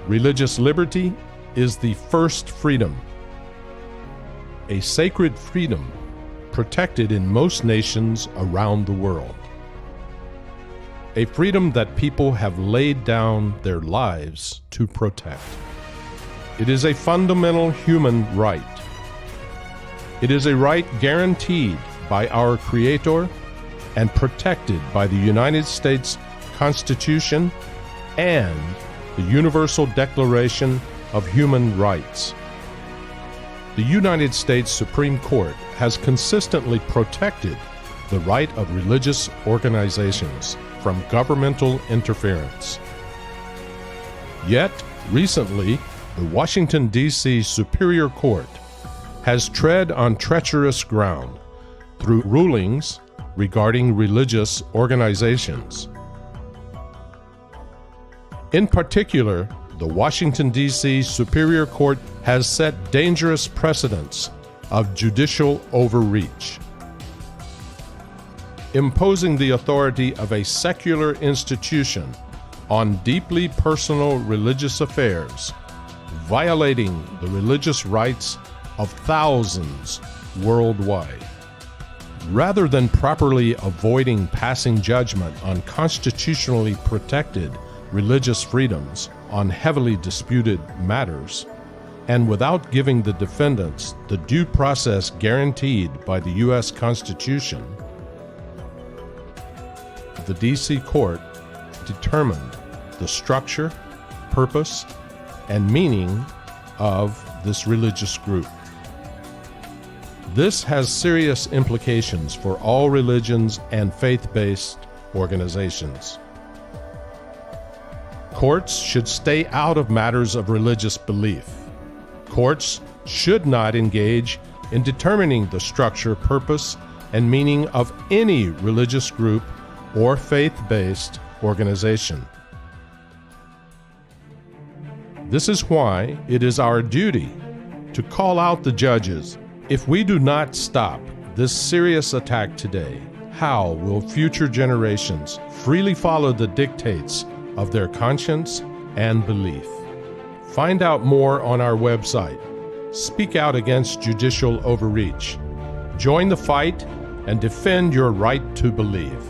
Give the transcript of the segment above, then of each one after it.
Religious liberty is the first freedom, a sacred freedom protected in most nations around the world. A freedom that people have laid down their lives to protect. It is a fundamental human right. It is a right guaranteed by our Creator and protected by the United States Constitution and the Universal Declaration of Human Rights. The United States Supreme Court has consistently protected the right of religious organizations from governmental interference. Yet, recently, the Washington, D.C. Superior Court has tread on treacherous ground through rulings regarding religious organizations. In particular, the Washington, D.C. Superior Court has set dangerous precedents of judicial overreach, imposing the authority of a secular institution on deeply personal religious affairs, violating the religious rights of thousands worldwide. Rather than properly avoiding passing judgment on constitutionally protected religious freedoms on heavily disputed matters, and without giving the defendants the due process guaranteed by the U.S. Constitution, the D.C. Court determined the structure, purpose, and meaning of this religious group. This has serious implications for all religions and faith-based organizations. Courts should stay out of matters of religious belief. Courts should not engage in determining the structure, purpose, and meaning of any religious group or faith-based organization. This is why it is our duty to call out the judges. If we do not stop this serious attack today, how will future generations freely follow the dictates of their conscience and belief? Find out more on our website. Speak out against judicial overreach. Join the fight and defend your right to believe.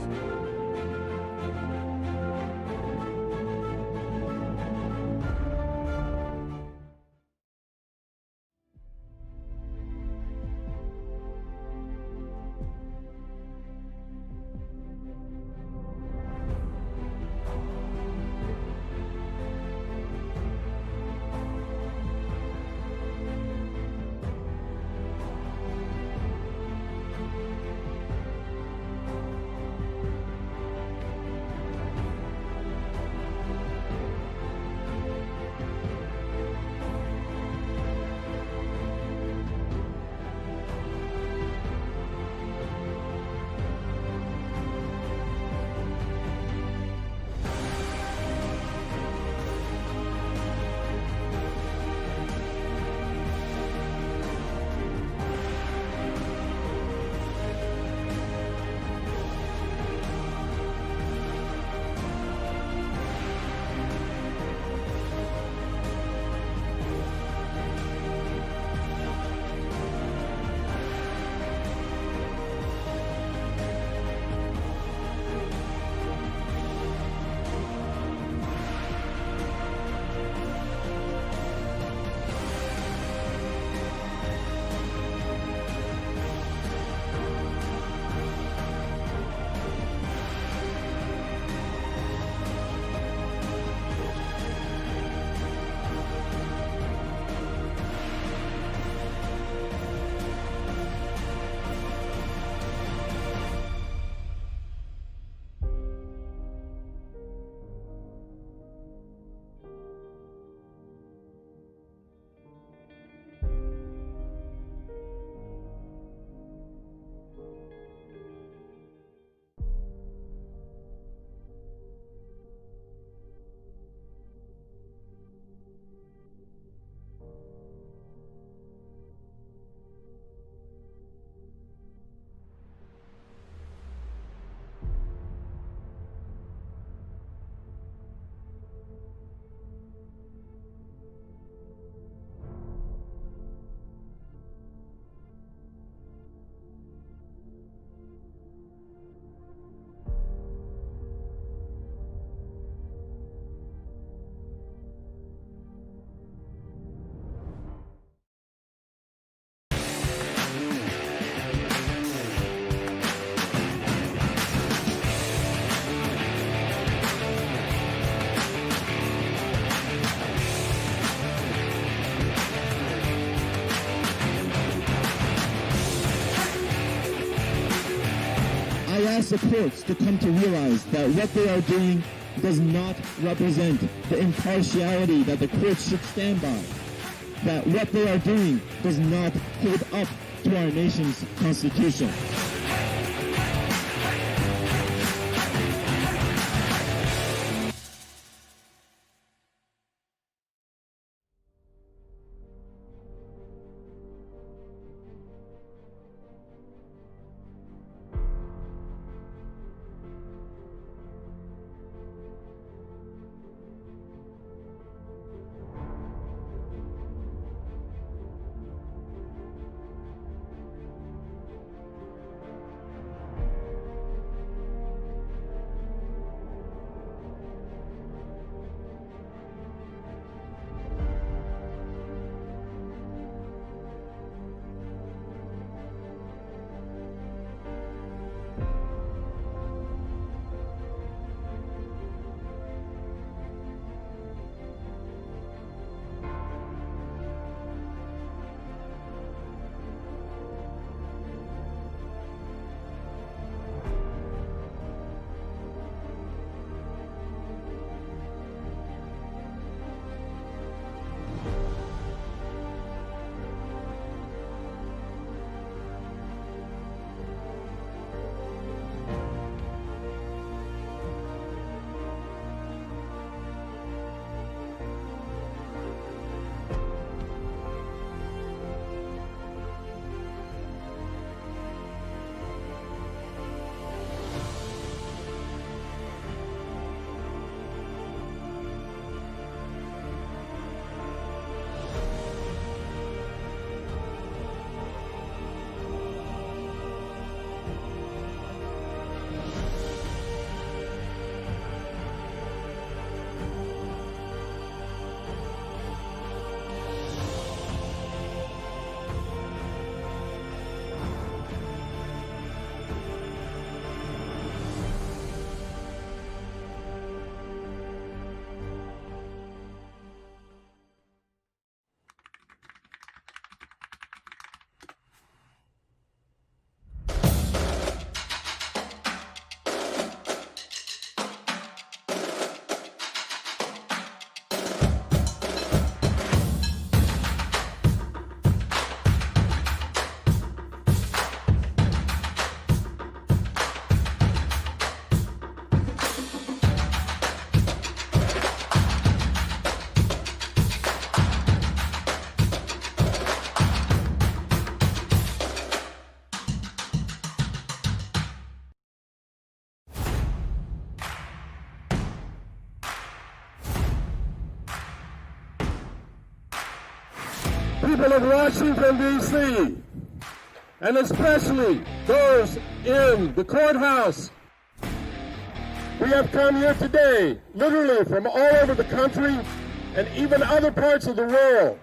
ask the courts to come to realize that what they are doing does not represent the impartiality that the courts should stand by. That what they are doing does not hold up to our nation's Constitution. People of Washington, D.C., and especially those in the courthouse. We have come here today, literally from all over the country and even other parts of the world,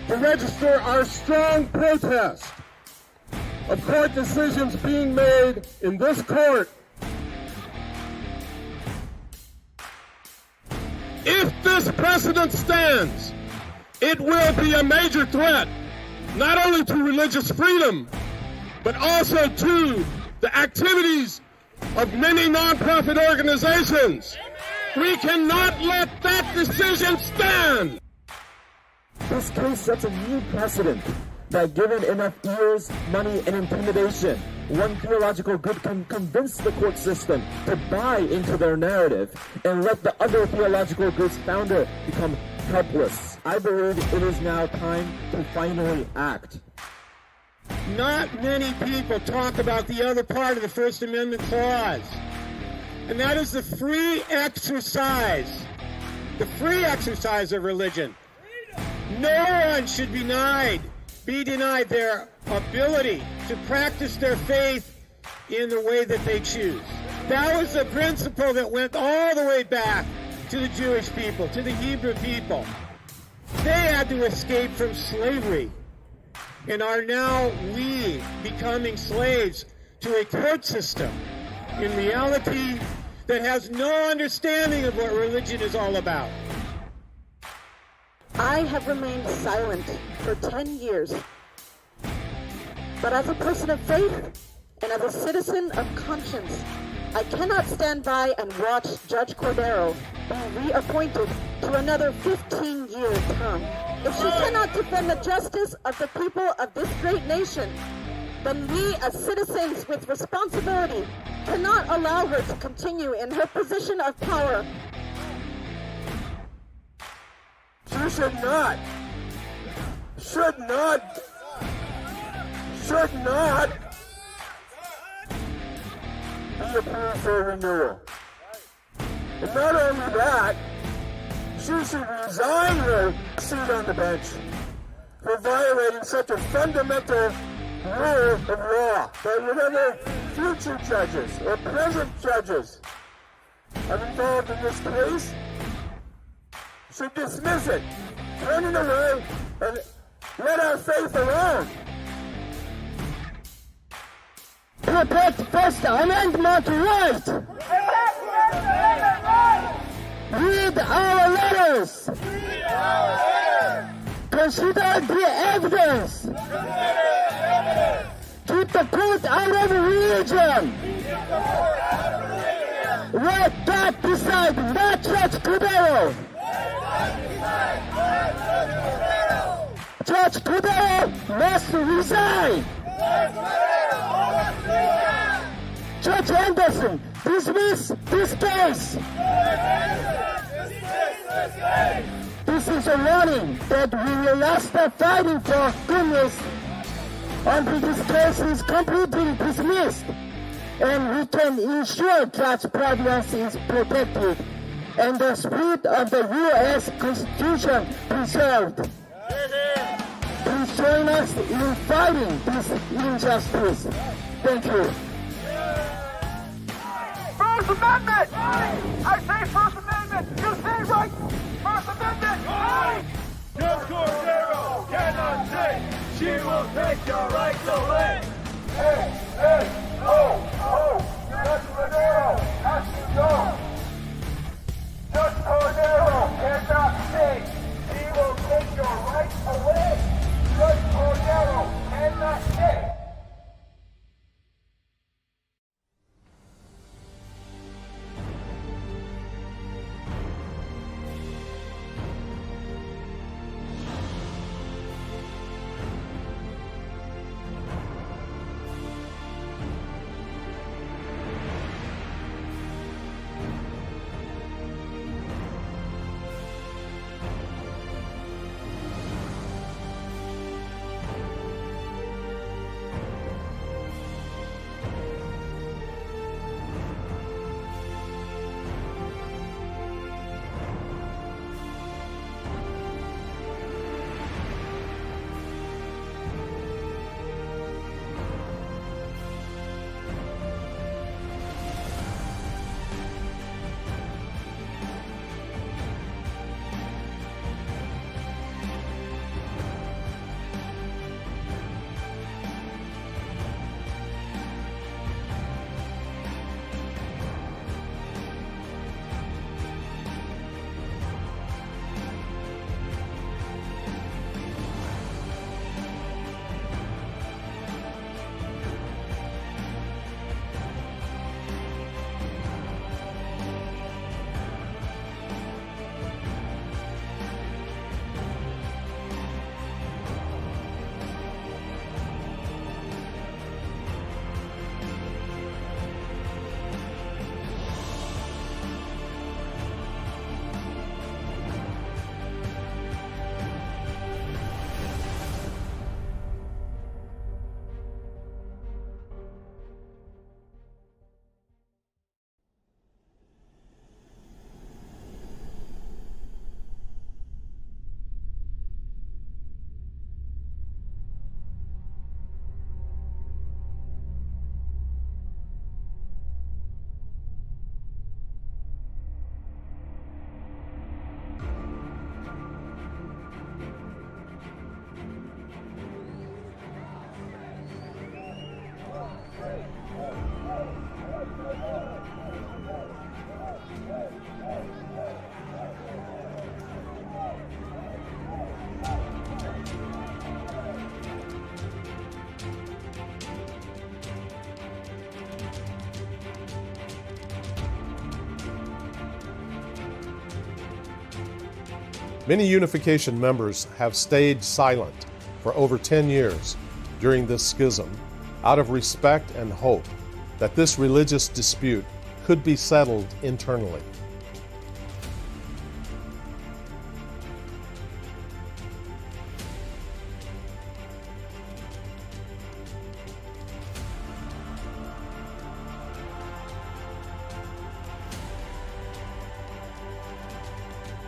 to register our strong protest of court decisions being made in this court. If this precedent stands, it will be a major threat, not only to religious freedom, but also to the activities of many nonprofit organizations. We cannot let that decision stand. This case sets a new precedent that given enough ears, money, and intimidation, one theological group can convince the court system to buy into their narrative and let the other theological group's founder become helpless. I believe it is now time to finally act. Not many people talk about the other part of the First Amendment clause, and that is the free exercise of religion. No one should be denied their ability to practice their faith in the way that they choose. That was the principle that went all the way back to the Jewish people, to the Hebrew people. They had to escape from slavery and are now we becoming slaves to a court system in reality that has no understanding of what religion is all about. I have remained silent for 10 years. But as a person of faith, And as a citizen of conscience, I cannot stand by and watch Judge Cordero be reappointed to another 15-year term. If she cannot defend the justice of the people of this great nation, then we as citizens with responsibility cannot allow her to continue in her position of power. She should not be approved for renewal. And not only that, she should resign her seat on the bench for violating such a fundamental rule of law that whatever future judges or present judges are involved in this case should dismiss it, turn it away, and let our faith alone. Protect First Amendment right! Read our letters! Consider the evidence! Keep the court out of religion! Let God decide, not Judge Cordero! Judge Cordero must resign! Judge Anderson, dismiss this case! This is a warning that we will not stop fighting for goodness until this case is completely dismissed and we can ensure Judge privacy is protected and the spirit of the U.S. Constitution preserved. Please join us in fighting this injustice. Thank you. First Amendment! I say First Amendment! You say right! First Amendment! Judge Cordero cannot say she will take your rights away! Hey, hey, oh, oh! Judge Cordero has to go! Judge Cordero cannot say she will take your rights away! Judge Cordero cannot say. Many unification members have stayed silent for over 10 years during this schism out of respect and hope that this religious dispute could be settled internally.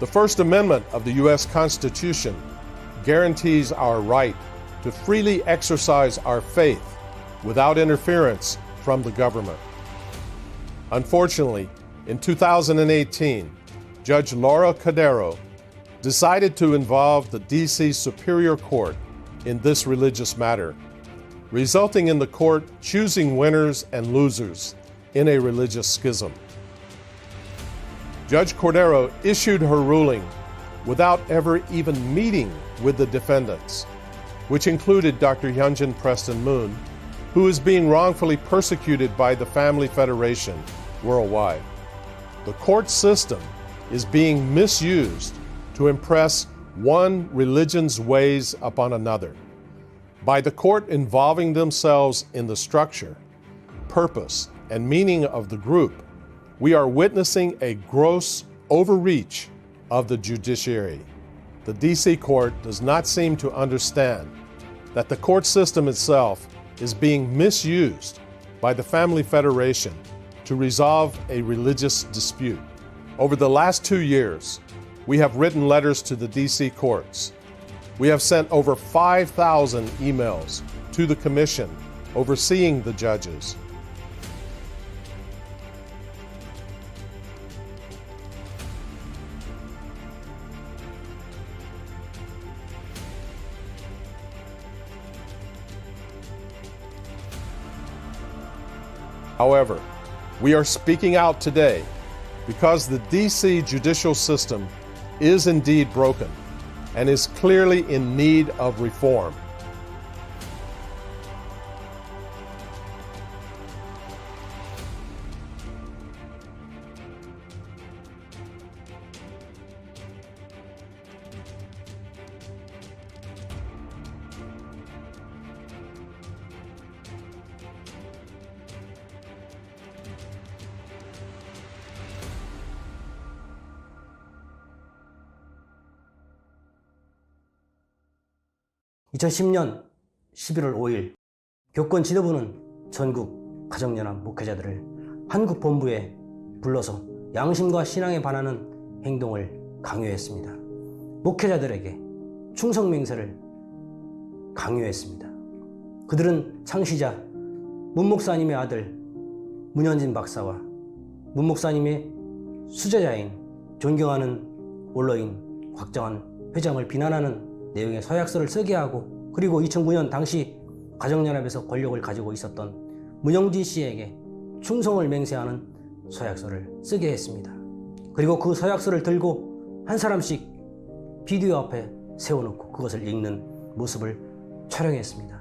The First Amendment of the U.S. Constitution guarantees our right to freely exercise our faith without interference from the government. Unfortunately, in 2018, Judge Laura Cordero decided to involve the D.C. Superior Court in this religious matter, resulting in the court choosing winners and losers in a religious schism. Judge Cordero issued her ruling without ever even meeting with the defendants, which included Dr. Hyunjin Preston Moon, who is being wrongfully persecuted by the Family Federation worldwide. The court system is being misused to impress one religion's ways upon another. By the court involving themselves in the structure, purpose, and meaning of the group, we are witnessing a gross overreach of the judiciary. The D.C. court does not seem to understand that the court system itself is being misused by the Family Federation to resolve a religious dispute. Over the last 2 years, we have written letters to the D.C. courts. We have sent over 5,000 emails to the commission overseeing the judges. However, we are speaking out today because the D.C. judicial system is indeed broken and is clearly in need of reform. (2010년 11월 5일) 교권 지도부는 전국 가정연합 목회자들을 한국 본부에 불러서 양심과 신앙에 반하는 행동을 강요했습니다. 목회자들에게 충성맹세를 강요했습니다. 그들은 창시자 문 목사님의 아들 문현진 박사와 문 목사님의 수제자인 존경하는 원로인 곽정환 회장을 비난하는 내용의 서약서를 쓰게 하고, 그리고 2009년 당시 가정연합에서 권력을 가지고 있었던 문영진 씨에게 충성을 맹세하는 서약서를 쓰게 했습니다. 그리고 그 서약서를 들고 한 사람씩 비디오 앞에 세워놓고 그것을 읽는 모습을 촬영했습니다.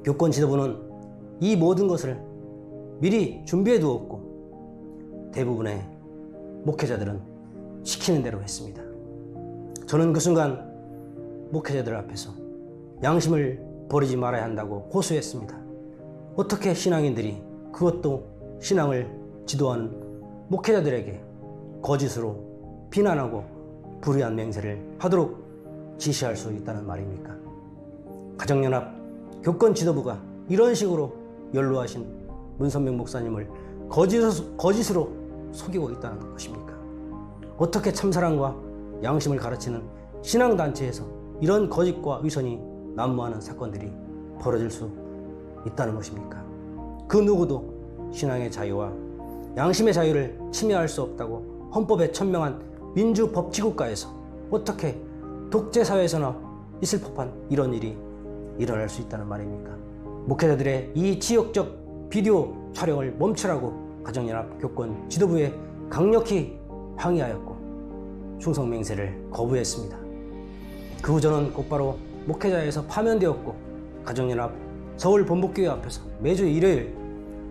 교권 지도부는 이 모든 것을 미리 준비해 두었고 대부분의 목회자들은 시키는 대로 했습니다. 저는 그 순간 목회자들 앞에서 양심을 버리지 말아야 한다고 호소했습니다. 어떻게 신앙인들이, 그것도 신앙을 지도하는 목회자들에게 거짓으로 비난하고 불의한 맹세를 하도록 지시할 수 있다는 말입니까? 가정연합 교권 지도부가 이런 식으로 연로하신 문선명 목사님을 거짓으로 속이고 있다는 것입니까? 어떻게 참사랑과 양심을 가르치는 신앙단체에서 이런 거짓과 위선이 난무하는 사건들이 벌어질 수 있다는 것입니까? 그 누구도 신앙의 자유와 양심의 자유를 침해할 수 없다고 헌법에 천명한 민주법치국가에서 어떻게 독재사회에서나 있을 법한 이런 일이 일어날 수 있다는 말입니까? 목회자들의 이 치욕적 비디오 촬영을 멈추라고 가정연합 교권 지도부에 강력히 항의하였고 충성맹세를 거부했습니다. 그 후 저는 곧바로 목회자에서 파면되었고 가정연합 서울 본부교회 앞에서 매주 일요일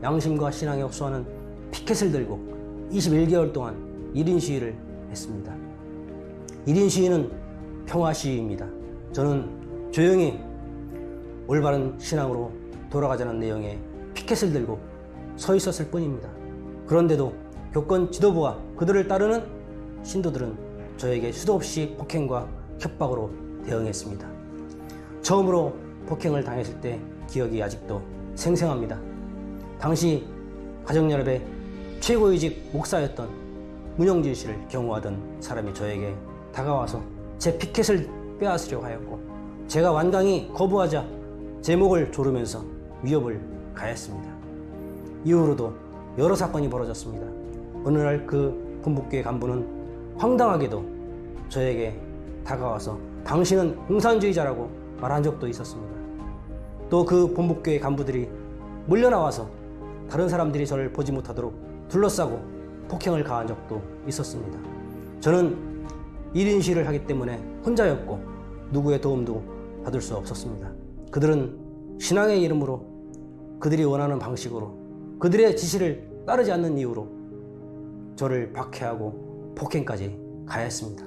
양심과 신앙에 흡수하는 피켓을 들고 21개월 동안 1인 시위를 했습니다. 1인 시위는 평화 시위입니다. 저는 조용히 올바른 신앙으로 돌아가자는 내용의 피켓을 들고 서 있었을 뿐입니다. 그런데도 교권 지도부와 그들을 따르는 신도들은 저에게 수도 없이 폭행과 협박으로 대응했습니다. 처음으로 폭행을 당했을 때 기억이 아직도 생생합니다. 당시 가정연합의 최고위직 목사였던 문영진 씨를 경호하던 사람이 저에게 다가와서 제 피켓을 빼앗으려고 하였고, 제가 완강히 거부하자 제 목을 조르면서 위협을 가했습니다. 이후로도 여러 사건이 벌어졌습니다. 어느 날 그 본북교회 간부는 황당하게도 저에게 다가와서 당신은 공산주의자라고 말한 적도 있었습니다. 또 그 본북교회 간부들이 몰려나와서 다른 사람들이 저를 보지 못하도록 둘러싸고 폭행을 가한 적도 있었습니다. 저는 1인 시위를 하기 때문에 혼자였고 누구의 도움도 받을 수 없었습니다. 그들은 신앙의 이름으로 그들이 원하는 방식으로 그들의 지시를 따르지 않는 이유로 저를 박해하고 폭행까지 가했습니다.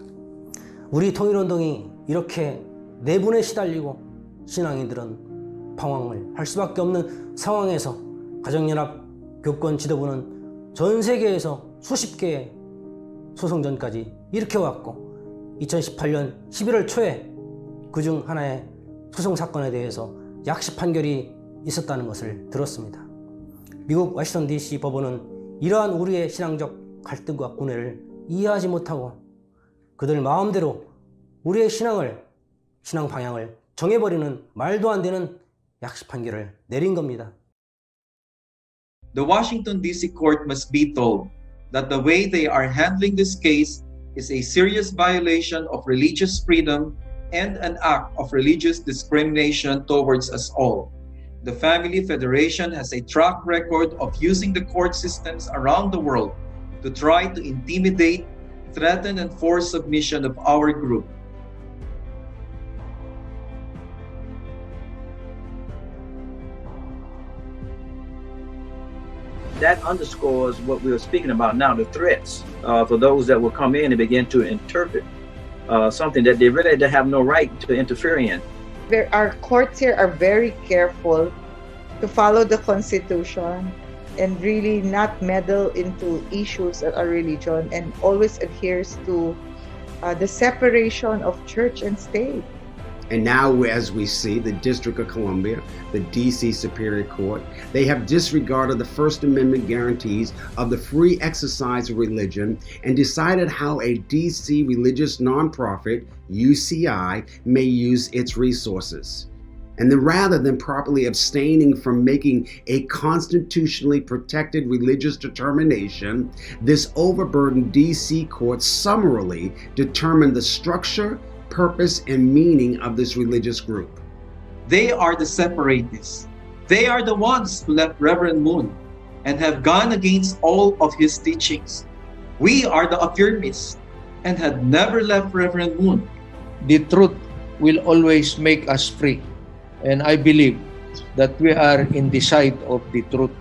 우리 통일운동이 이렇게 내분에 시달리고 신앙인들은 방황을 할 수밖에 없는 상황에서 가정연합 교권 지도부는 전 세계에서 수십 개의 소송전까지 일으켜왔고 2018년 11월 초에 그중 하나의 소송 사건에 대해서 약식 판결이 있었다는 것을 들었습니다. 미국 워싱턴 D.C 법원은 이러한 우리의 신앙적 갈등과 고뇌를 이해하지 못하고 그들 마음대로 우리의 신앙 방향을 정해버리는 말도 안 되는 약식 판결을 내린 겁니다. The Washington D.C. court must be told that the way they are handling this case is a serious violation of religious freedom and an act of religious discrimination towards us all. The Family Federation has a track record of using the court systems around the world to try to intimidate, threaten, and force submission of our group. That underscores what we were speaking about now, the threats for those that will come in and begin to interpret something that they really have no right to interfere in. Our courts here are very careful to follow the Constitution and really not meddle into issues of our religion, and always adheres to the separation of church and state. And now, as we see, the District of Columbia, the D.C. Superior Court, they have disregarded the First Amendment guarantees of the free exercise of religion and decided how a D.C. religious nonprofit, UCI, may use its resources. And then rather than properly abstaining from making a constitutionally protected religious determination, this overburdened D.C. court summarily determined the structure, purpose, and meaning of this religious group. They are the separatists. They are the ones who left Reverend Moon and have gone against all of his teachings. We are the affirmists and had never left Reverend Moon. The truth will always make us free, and I believe that we are in the side of the truth.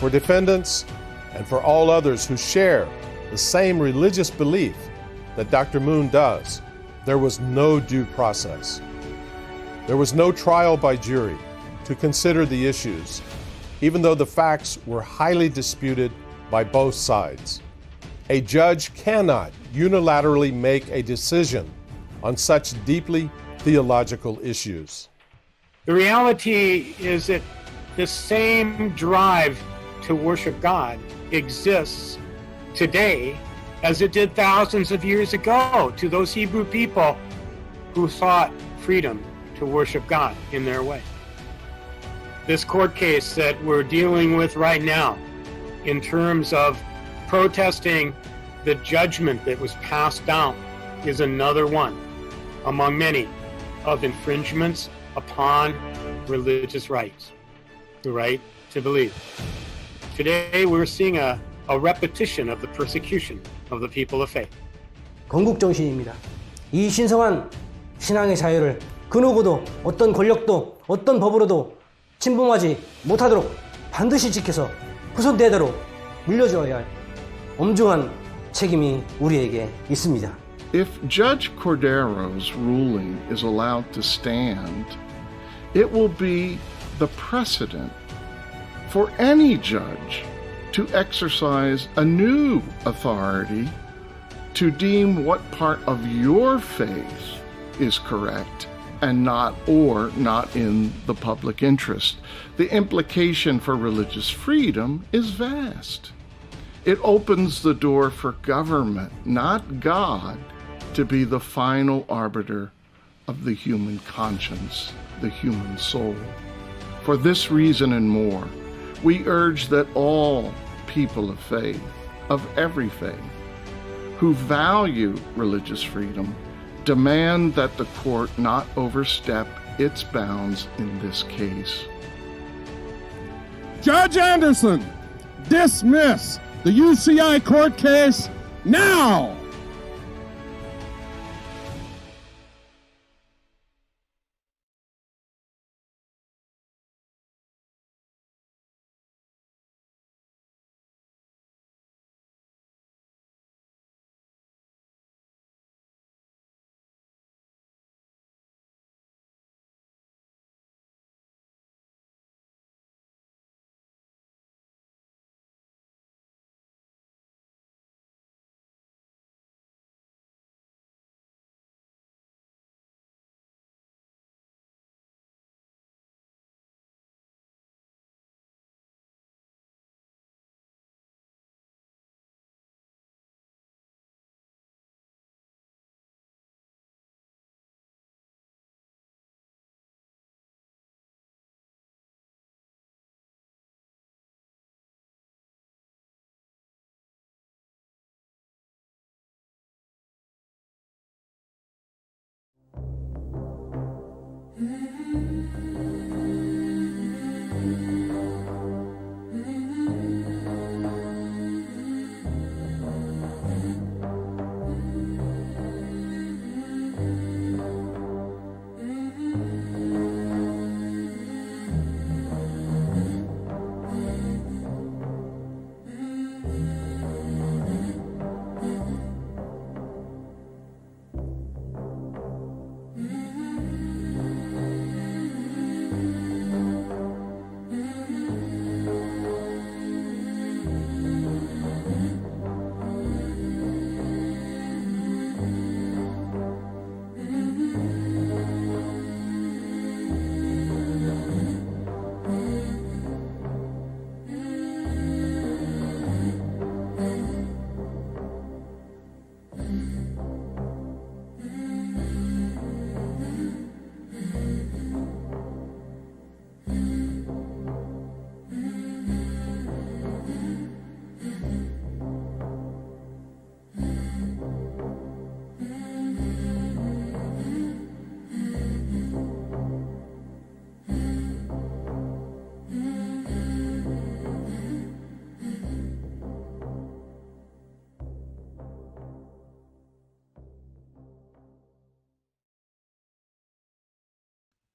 For defendants and for all others who share the same religious belief that Dr. Moon does, there was no due process. There was no trial by jury to consider the issues, even though the facts were highly disputed by both sides. A judge cannot unilaterally make a decision on such deeply theological issues. The reality is that the same drive to worship God exists today as it did thousands of years ago to those Hebrew people who sought freedom to worship God in their way. This court case that we're dealing with right now in terms of protesting the judgment that was passed down is another one among many of infringements upon religious rights, the right to believe. Today we're seeing a repetition of the persecution of the people of faith. 건국 정신입니다. 이 신성한 신앙의 자유를 그 누구도 어떤 권력도 어떤 법으로도 침범하지 못하도록 반드시 지켜서 후손 대대로 물려줘야 할 엄중한 책임이 우리에게 있습니다. If Judge Cordero's ruling is allowed to stand, it will be the precedent for any judge to exercise a new authority to deem what part of your faith is correct and not in the public interest. The implication for religious freedom is vast. It opens the door for government, not God, to be the final arbiter of the human conscience, the human soul. For this reason and more, we urge that all people of faith, of every faith, who value religious freedom, demand that the court not overstep its bounds in this case. Judge Anderson, dismiss the UCI court case now!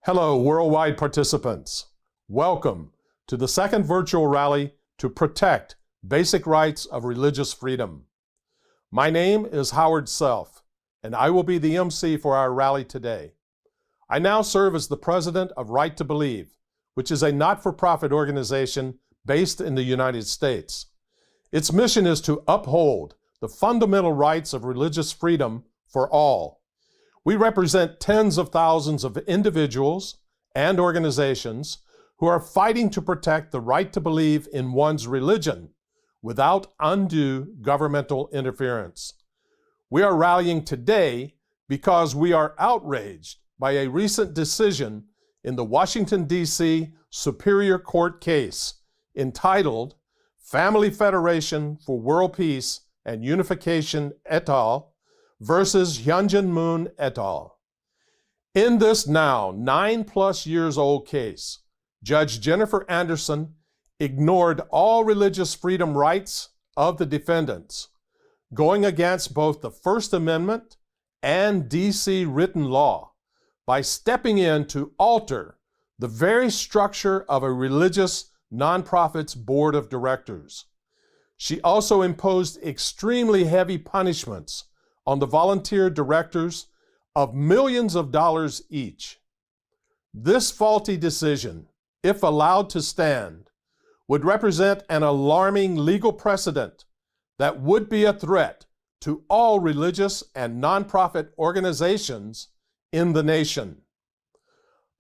Hello, worldwide participants. Welcome to the second virtual rally to protect basic rights of religious freedom. My name is Howard Self, and I will be the MC for our rally today. I now serve as the president of Right to Believe, which is a not-for-profit organization based in the United States. Its mission is to uphold the fundamental rights of religious freedom for all. We represent tens of thousands of individuals and organizations who are fighting to protect the right to believe in one's religion without undue governmental interference. We are rallying today because we are outraged by a recent decision in the Washington, D.C. Superior Court case entitled Family Federation for World Peace and Unification et al. Versus Hyunjin Moon et al. In this now 9+ years old case, Judge Jennifer Anderson ignored all religious freedom rights of the defendants, going against both the First Amendment and D.C. written law by stepping in to alter the very structure of a religious nonprofit's board of directors. She also imposed extremely heavy punishments on the volunteer directors of millions of dollars each. This faulty decision, if allowed to stand, would represent an alarming legal precedent that would be a threat to all religious and nonprofit organizations in the nation.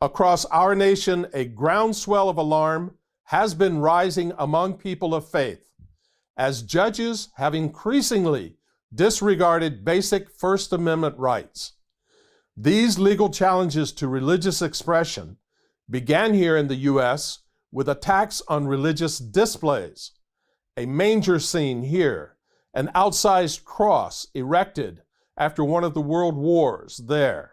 Across our nation, a groundswell of alarm has been rising among people of faith as judges have increasingly disregarded basic First Amendment rights. These legal challenges to religious expression began here in the U.S. with attacks on religious displays, a manger scene here, an outsized cross erected after one of the world wars there.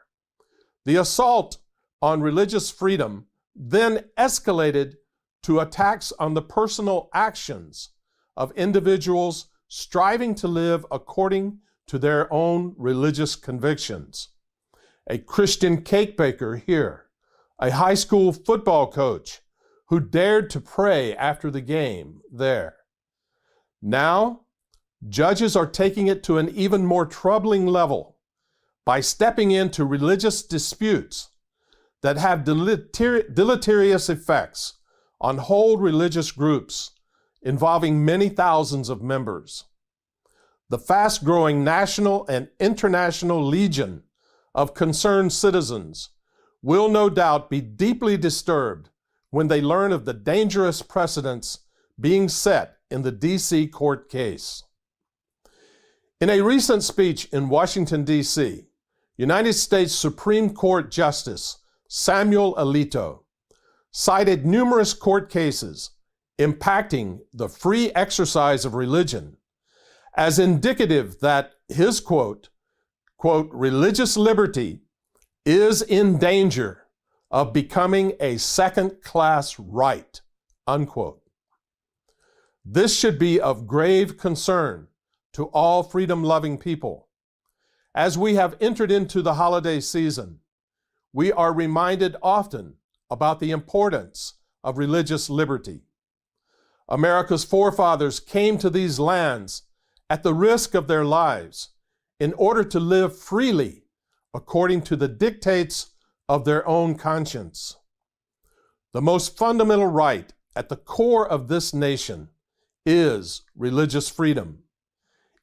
The assault on religious freedom then escalated to attacks on the personal actions of individuals striving to live according to their own religious convictions. A Christian cake baker here, a high school football coach who dared to pray after the game there. Now, judges are taking it to an even more troubling level by stepping into religious disputes that have deleterious effects on whole religious groups involving many thousands of members. The fast-growing national and international legion of concerned citizens will no doubt be deeply disturbed when they learn of the dangerous precedents being set in the D.C. court case. In a recent speech in Washington, D.C., United States Supreme Court Justice Samuel Alito cited numerous court cases impacting the free exercise of religion as indicative that his quote, religious liberty is in danger of becoming a second-class right, unquote. This should be of grave concern to all freedom-loving people. As we have entered into the holiday season, we are reminded often about the importance of religious liberty. America's forefathers came to these lands at the risk of their lives in order to live freely according to the dictates of their own conscience. The most fundamental right at the core of this nation is religious freedom.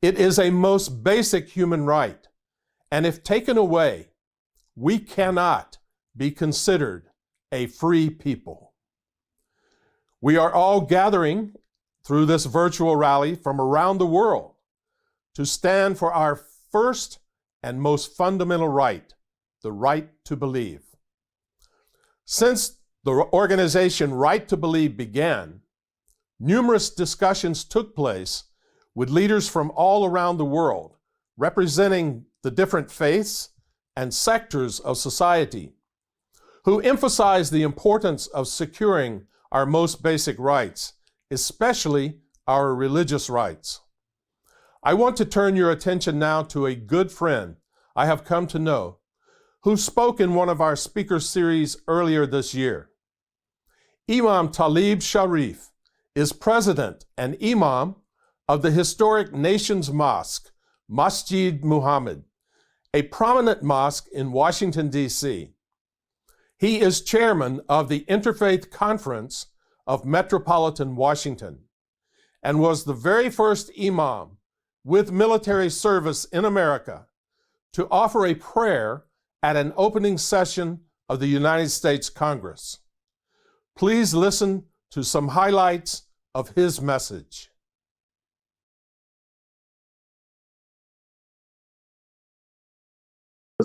It is a most basic human right, and if taken away, we cannot be considered a free people. We are all gathering through this virtual rally from around the world to stand for our first and most fundamental right, the right to believe. Since the organization Right to Believe began, numerous discussions took place with leaders from all around the world, representing the different faiths and sectors of society, who emphasized the importance of securing our most basic rights, especially our religious rights. I want to turn your attention now to a good friend I have come to know, who spoke in one of our speaker series earlier this year. Imam Talib Shareef is president and imam of the historic Nations Mosque, Masjid Muhammad, a prominent mosque in Washington, D.C. He is chairman of the Interfaith Conference of Metropolitan Washington and was the very first imam with military service in America to offer a prayer at an opening session of the United States Congress. Please listen to some highlights of his message.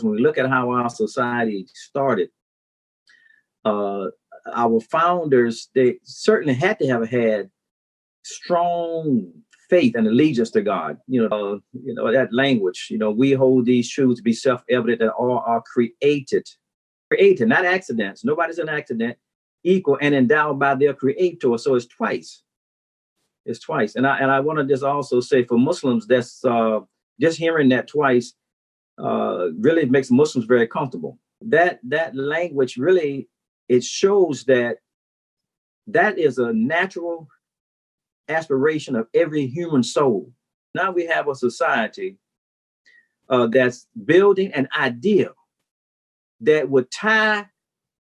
When we look at how our society started, our founders, they certainly had to have had strong faith and allegiance to God. That language, we hold these truths to be self-evident that all are created, not accidents. Nobody's an accident, equal and endowed by their creator. So it's twice. And I want to just also say for Muslims, that's just hearing that twice really makes Muslims very comfortable. That language really, it shows that is a natural aspiration of every human soul. Now we have a society that's building an idea that would tie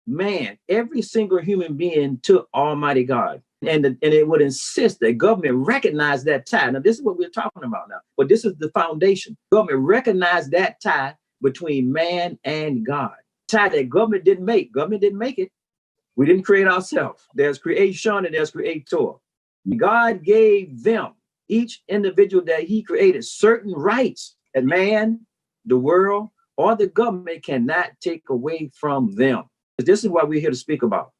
man, every single human being, to Almighty God. And it would insist that government recognize that tie. Now, this is what we're talking about now, but this is the foundation. Government recognize that tie between man and God. Tie that government didn't make. Government didn't make it. We didn't create ourselves. There's creation and there's creator. God gave them, each individual that he created, certain rights that man, the world, or the government cannot take away from them. This is what we're here to speak about.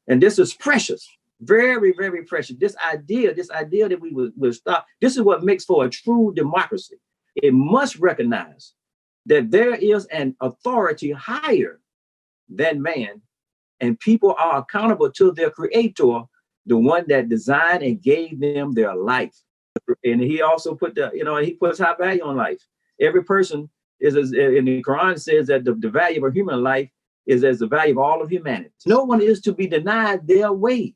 And this is precious, very, very precious. This idea that we will stop, this is what makes for a true democracy. It must recognize that there is an authority higher than man, and people are accountable to their creator, the one that designed and gave them their life. And he also put he puts high value on life. Every person is, in the Quran says that the value of a human life is as the value of all of humanity. No one is to be denied their way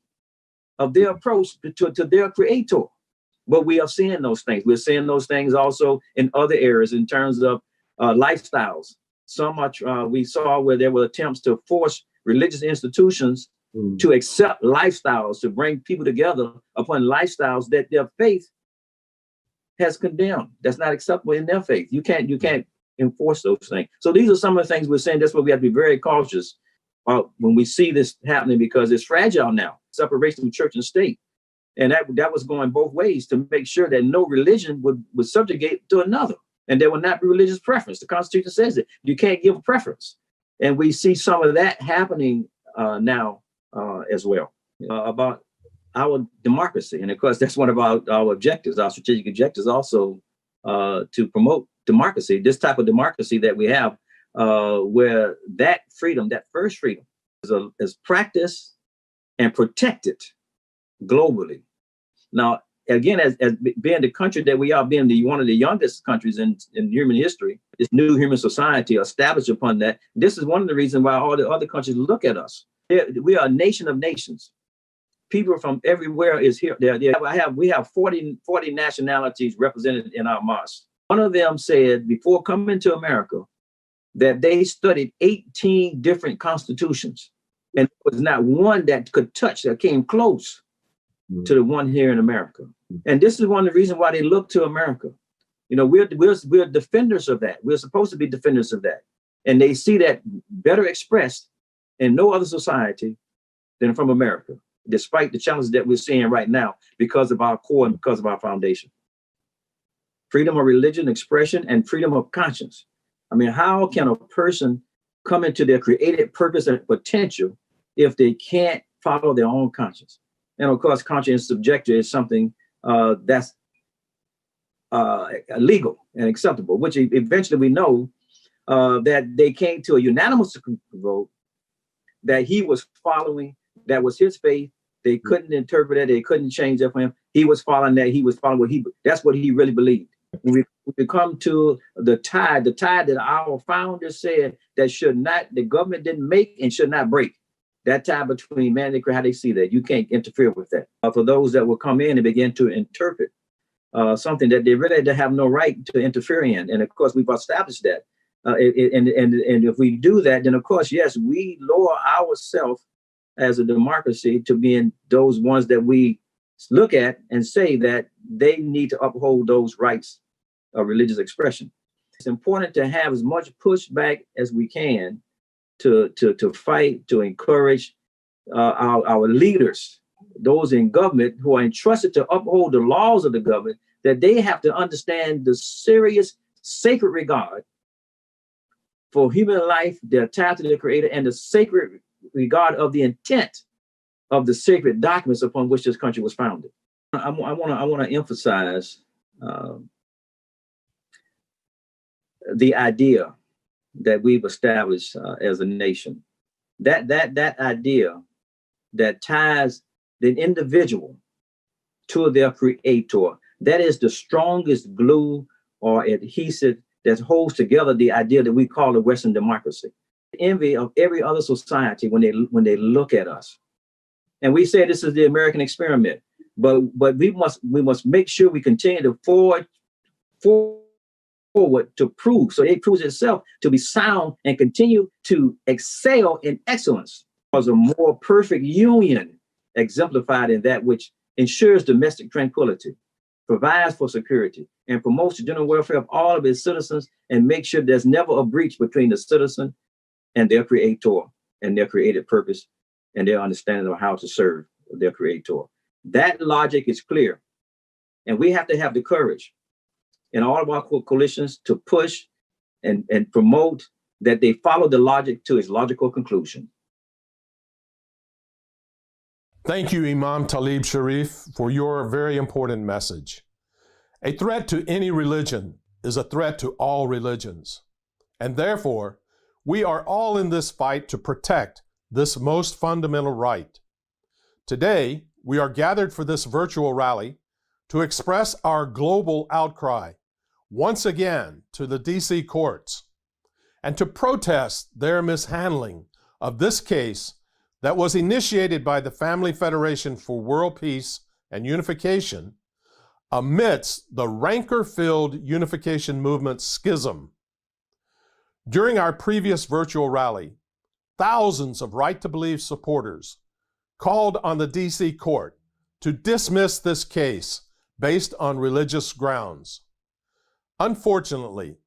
of their approach to their creator. But we are seeing those things. We're seeing those things also in other areas in terms of lifestyles. So much we saw where there were attempts to force religious institutions to accept lifestyles, to bring people together upon lifestyles that their faith has condemned. That's not acceptable in their faith. You can't enforce those things. So these are some of the things we're saying. That's why we have to be very cautious when we see this happening, because it's fragile now. Separation of church and state. And that was going both ways to make sure that no religion would subjugate to another. And there would not be religious preference. The Constitution says it. You can't give a preference. And we see some of that happening now as well about our democracy. And of course, that's one of our objectives, our strategic objectives also to promote democracy, this type of democracy that we have, where that freedom, that first freedom, is practiced and protected globally. Now, again, as being the country that we are, being one of the youngest countries in human history, this new human society established upon that, this is one of the reasons why all the other countries look at us. We are a nation of nations. People from everywhere is here. We have 40 nationalities represented in our mosque. One of them said before coming to America that they studied 18 different constitutions, and there was not one that could touch, that came close to the one here in America. And this is one of the reasons why they look to America. We're defenders of that. We're supposed to be defenders of that. And they see that better expressed in no other society than from America, despite the challenges that we're seeing right now because of our core and because of our foundation. Freedom of religion, expression, and freedom of conscience. I mean, how can a person come into their created purpose and potential if they can't follow their own conscience? And of course, conscience subjective is something that's legal and acceptable, which eventually we know that they came to a unanimous vote that he was following, that was his faith. They couldn't interpret it. They couldn't change it for him. He was following that. He was following that's what he really believed. When we come to the tie that our founders said that the government didn't make and should not break. That tie between man and creator, how they see that. You can't interfere with that. For those that will come in and begin to interpret something that they really have no right to interfere in. And of course, we've established that. And if we do that, then of course, yes, we lower ourselves as a democracy to being those ones that we look at and say that they need to uphold those rights of religious expression. It's important to have as much pushback as we can to fight, to encourage our leaders, those in government who are entrusted to uphold the laws of the government, that they have to understand the serious sacred regard for human life, their tie to the Creator, and the sacred regard of the intent of the sacred documents upon which this country was founded. I want to emphasize the idea that we've established as a nation. That idea that ties the individual to their Creator, that is the strongest glue or adhesive that holds together the idea that we call a Western democracy. Envy of every other society when they look at us. And we say this is the American experiment, but we must make sure we continue to forward to prove, so it proves itself to be sound and continue to excel in excellence as a more perfect union exemplified in that which ensures domestic tranquility, provides for security, and promotes the general welfare of all of its citizens, and make sure there's never a breach between the citizen and their Creator and their created purpose and their understanding of how to serve their Creator. That logic is clear. And we have to have the courage in all of our coalitions to push and promote that they follow the logic to its logical conclusion. Thank you, Imam Talib Shareef, for your very important message. A threat to any religion is a threat to all religions. And therefore, we are all in this fight to protect this most fundamental right. Today, we are gathered for this virtual rally to express our global outcry once again to the D.C. courts and to protest their mishandling of this case that was initiated by the Family Federation for World Peace and Unification amidst the rancor-filled unification movement schism. During our previous virtual rally, thousands of Right to Believe supporters called on the D.C. court to dismiss this case based on religious grounds. Unfortunately,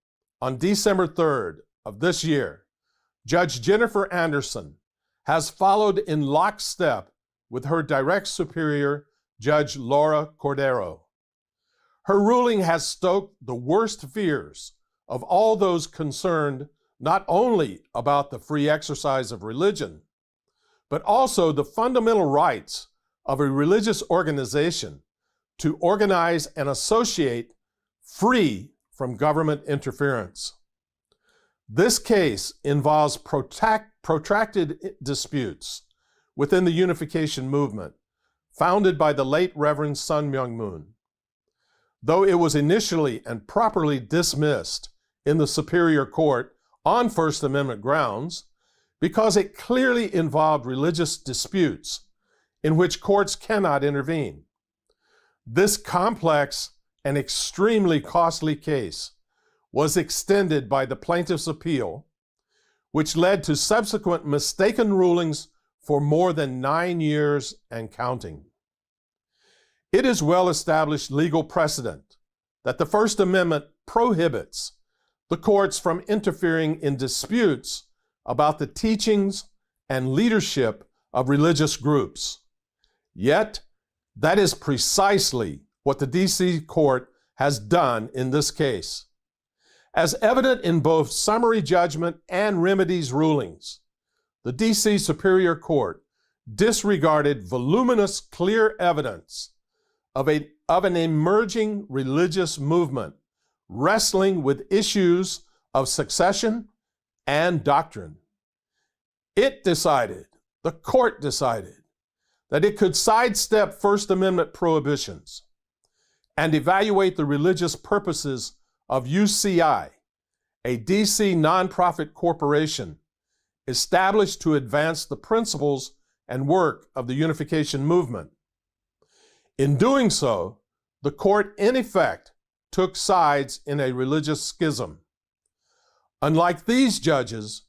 on December 3rd of this year, Judge Jennifer Anderson has followed in lockstep with her direct superior, Judge Laura Cordero. Her ruling has stoked the worst fears of all those concerned not only about the free exercise of religion, but also the fundamental rights of a religious organization to organize and associate free from government interference. This case involves protracted disputes within the unification movement, founded by the late Reverend Sun Myung Moon. Though it was initially and properly dismissed in the Superior Court on First Amendment grounds, because it clearly involved religious disputes in which courts cannot intervene. This complex and extremely costly case was extended by the plaintiff's appeal, which led to subsequent mistaken rulings for more than 9 years and counting. It is well-established legal precedent that the First Amendment prohibits the courts from interfering in disputes about the teachings and leadership of religious groups. Yet, that is precisely what the D.C. court has done in this case. As evident in both summary judgment and remedies rulings, the D.C. Superior Court disregarded voluminous, clear evidence of an emerging religious movement wrestling with issues of succession and doctrine. The court decided, that it could sidestep First Amendment prohibitions and evaluate the religious purposes of UCI, a DC nonprofit corporation established to advance the principles and work of the unification movement. In doing so, the court in effect took sides in a religious schism. Unlike these judges,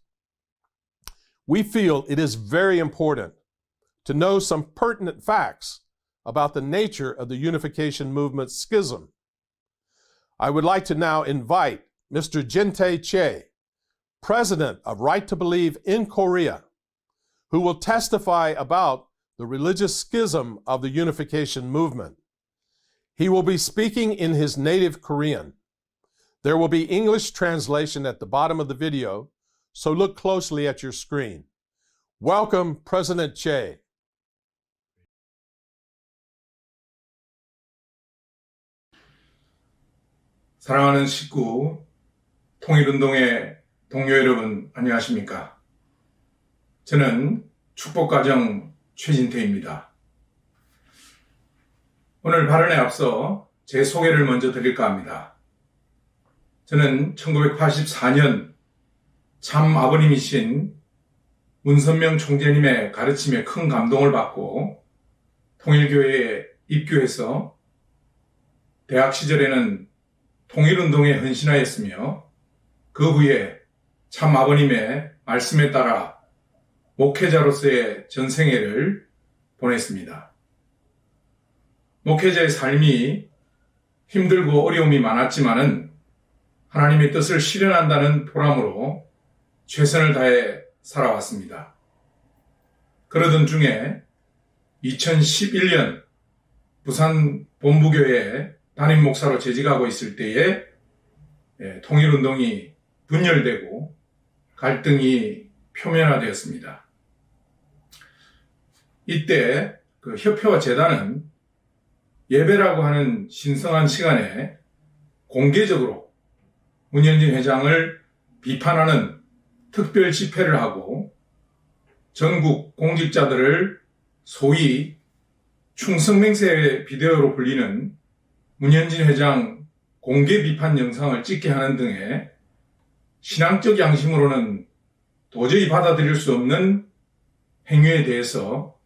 we feel it is very important to know some pertinent facts about the nature of the unification movement schism. I would like to now invite Mr. Jintae Choi, president of Right to Believe in Korea, who will testify about the religious schism of the unification movement. He will be speaking in his native Korean. There will be English translation at the bottom of the video, so look closely at your screen. Welcome, President Choi. 사랑하는 식구, 통일운동의 동료 여러분, 안녕하십니까? 저는 축복가정 최진태입니다. 오늘 발언에 앞서 제 소개를 먼저 드릴까 합니다. 저는 1984년 참 아버님이신 문선명 총재님의 가르침에 큰 감동을 받고 통일교회에 입교해서 대학 시절에는 통일운동에 헌신하였으며 그 후에 참 아버님의 말씀에 따라 목회자로서의 전생애를 보냈습니다. 목회자의 삶이 힘들고 어려움이 많았지만은 하나님의 뜻을 실현한다는 보람으로 최선을 다해 살아왔습니다. 그러던 중에 2011년 부산 본부교회에 담임 목사로 재직하고 있을 때에 통일운동이 분열되고 갈등이 표면화되었습니다. 이때 그 협회와 재단은 예배라고 하는 신성한 시간에 공개적으로 문현진 회장을 비판하는 특별 집회를 하고 전국 공직자들을 소위 충성맹세 비디오로 불리는 문현진 회장 공개 비판 영상을 찍게 하는 등의 신앙적 양심으로는 도저히 받아들일 수 없는 행위에 대해서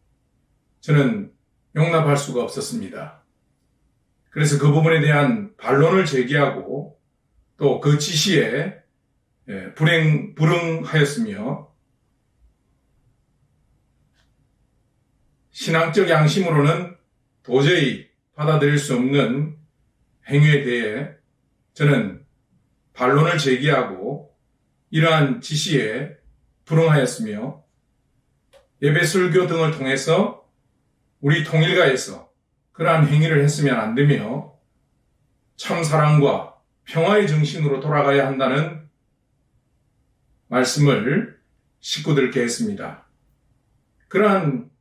저는 용납할 수가 없었습니다. 그래서 그 부분에 대한 반론을 제기하고 또 그 지시에 불응하였으며 신앙적 양심으로는 도저히 받아들일 수 없는 행위에 대해 저는 반론을 제기하고 이러한 지시에 불응하였으며 예배 설교 등을 통해서 우리 통일가에서 그러한 행위를 했으면 안 되며 참 사랑과 평화의 정신으로 돌아가야 한다는 말씀을 식구들께 했습니다. 그러한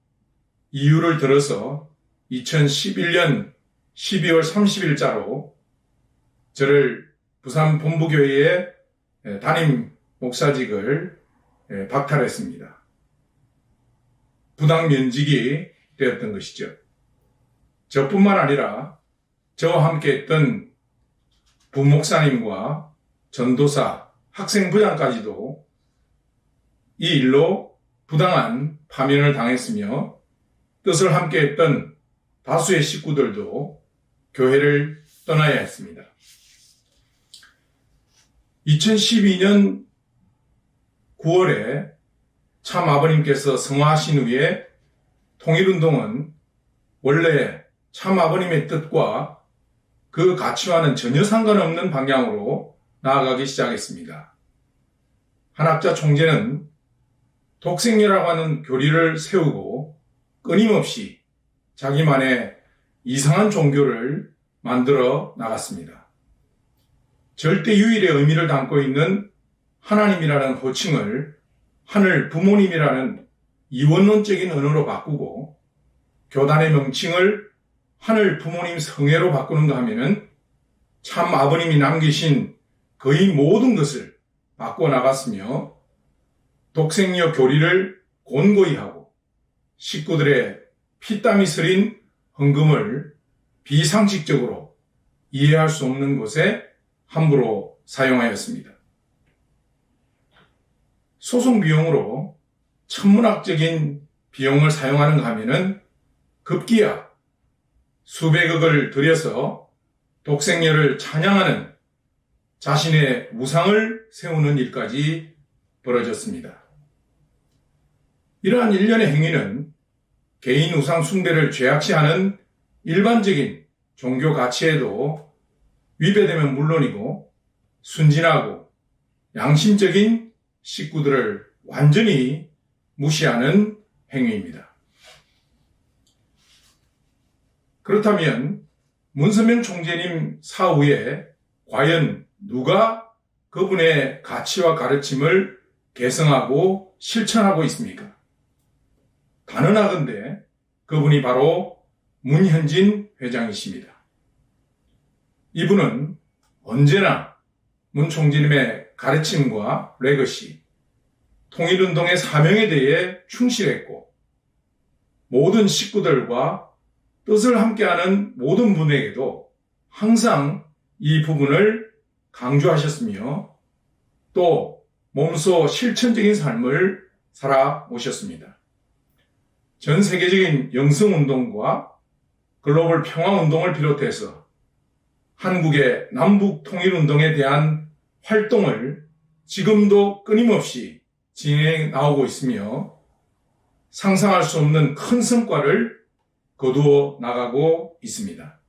이유를 들어서 2011년 12월 30일자로 저를 부산 본부교회의 담임 목사직을 박탈했습니다. 부당 면직이 되었던 것이죠. 저뿐만 아니라 저와 함께 했던 부목사님과 전도사, 학생부장까지도 이 일로 부당한 파면을 당했으며 뜻을 함께 했던 다수의 식구들도 교회를 떠나야 했습니다. 2012년 9월에 참 아버님께서 성화하신 후에 통일운동은 원래 참 아버님의 뜻과 그 가치와는 전혀 상관없는 방향으로 나아가기 시작했습니다. 한학자 총재는 독생녀라고 하는 교리를 세우고 끊임없이 자기만의 이상한 종교를 만들어 나갔습니다. 절대 유일의 의미를 담고 있는 하나님이라는 호칭을 하늘 부모님이라는 이원론적인 언어로 바꾸고 교단의 명칭을 하늘 부모님 성회로 바꾸는가 하면은 참 아버님이 남기신 거의 모든 것을 바꿔 나갔으며 독생녀 교리를 곤고히 하고 식구들의 피땀이 서린 헌금을 비상식적으로 이해할 수 없는 곳에 함부로 사용하였습니다. 소송 비용으로 천문학적인 비용을 사용하는가 하면은 급기야 수백억을 들여서 독생녀를 찬양하는 자신의 우상을 세우는 일까지 벌어졌습니다. 이러한 일련의 행위는 개인 우상 숭배를 죄악시하는 일반적인 종교 가치에도 위배되면 물론이고 순진하고 양심적인 식구들을 완전히 무시하는 행위입니다. 그렇다면 문선명 총재님 사후에 과연 누가 그분의 가치와 가르침을 계승하고 실천하고 있습니까? 단언하건대 그분이 바로 문현진 회장이십니다. 이분은 언제나 문 총재님의 가르침과 레거시, 통일운동의 사명에 대해 충실했고 모든 식구들과 뜻을 함께하는 모든 분에게도 항상 이 부분을 강조하셨으며 또 몸소 실천적인 삶을 살아오셨습니다. 전 세계적인 영성운동과 글로벌 평화운동을 비롯해서 한국의 남북 통일운동에 대한 활동을 지금도 끊임없이 진행해 나오고 있으며 상상할 수 없는 큰 성과를 거두어 나가고 있습니다.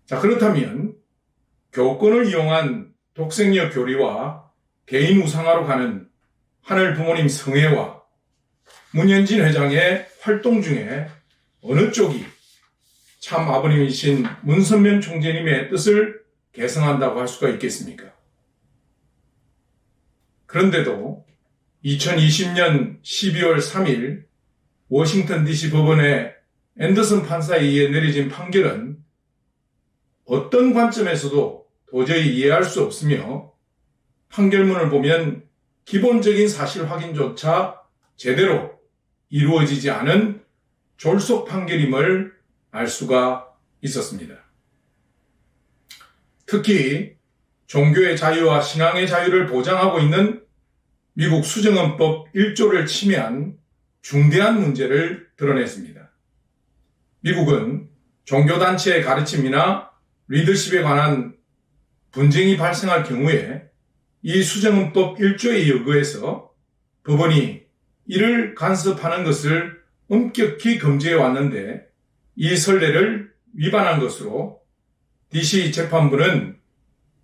자, 그렇다면 교권을 이용한 독생녀 교리와 개인 우상화로 가는 하늘 부모님 성애와 문현진 회장의 활동 중에 어느 쪽이 참 아버님이신 문선명 총재님의 뜻을 계승한다고 할 수가 있겠습니까? 그런데도 2020년 12월 3일 워싱턴 DC 법원의 앤더슨 판사에 의해 내려진 판결은 어떤 관점에서도 도저히 이해할 수 없으며 판결문을 보면 기본적인 사실 확인조차 제대로 이루어지지 않은 졸속 판결임을 알 수가 있었습니다. 특히 종교의 자유와 신앙의 자유를 보장하고 있는 미국 수정헌법 1조를 침해한 중대한 문제를 드러냈습니다. 미국은 종교단체의 가르침이나 리더십에 관한 분쟁이 발생할 경우에 이 수정헌법 1조에 의거해서 법원이 이를 간섭하는 것을 엄격히 금지해 왔는데 이 선례를 위반한 것으로 DC 재판부는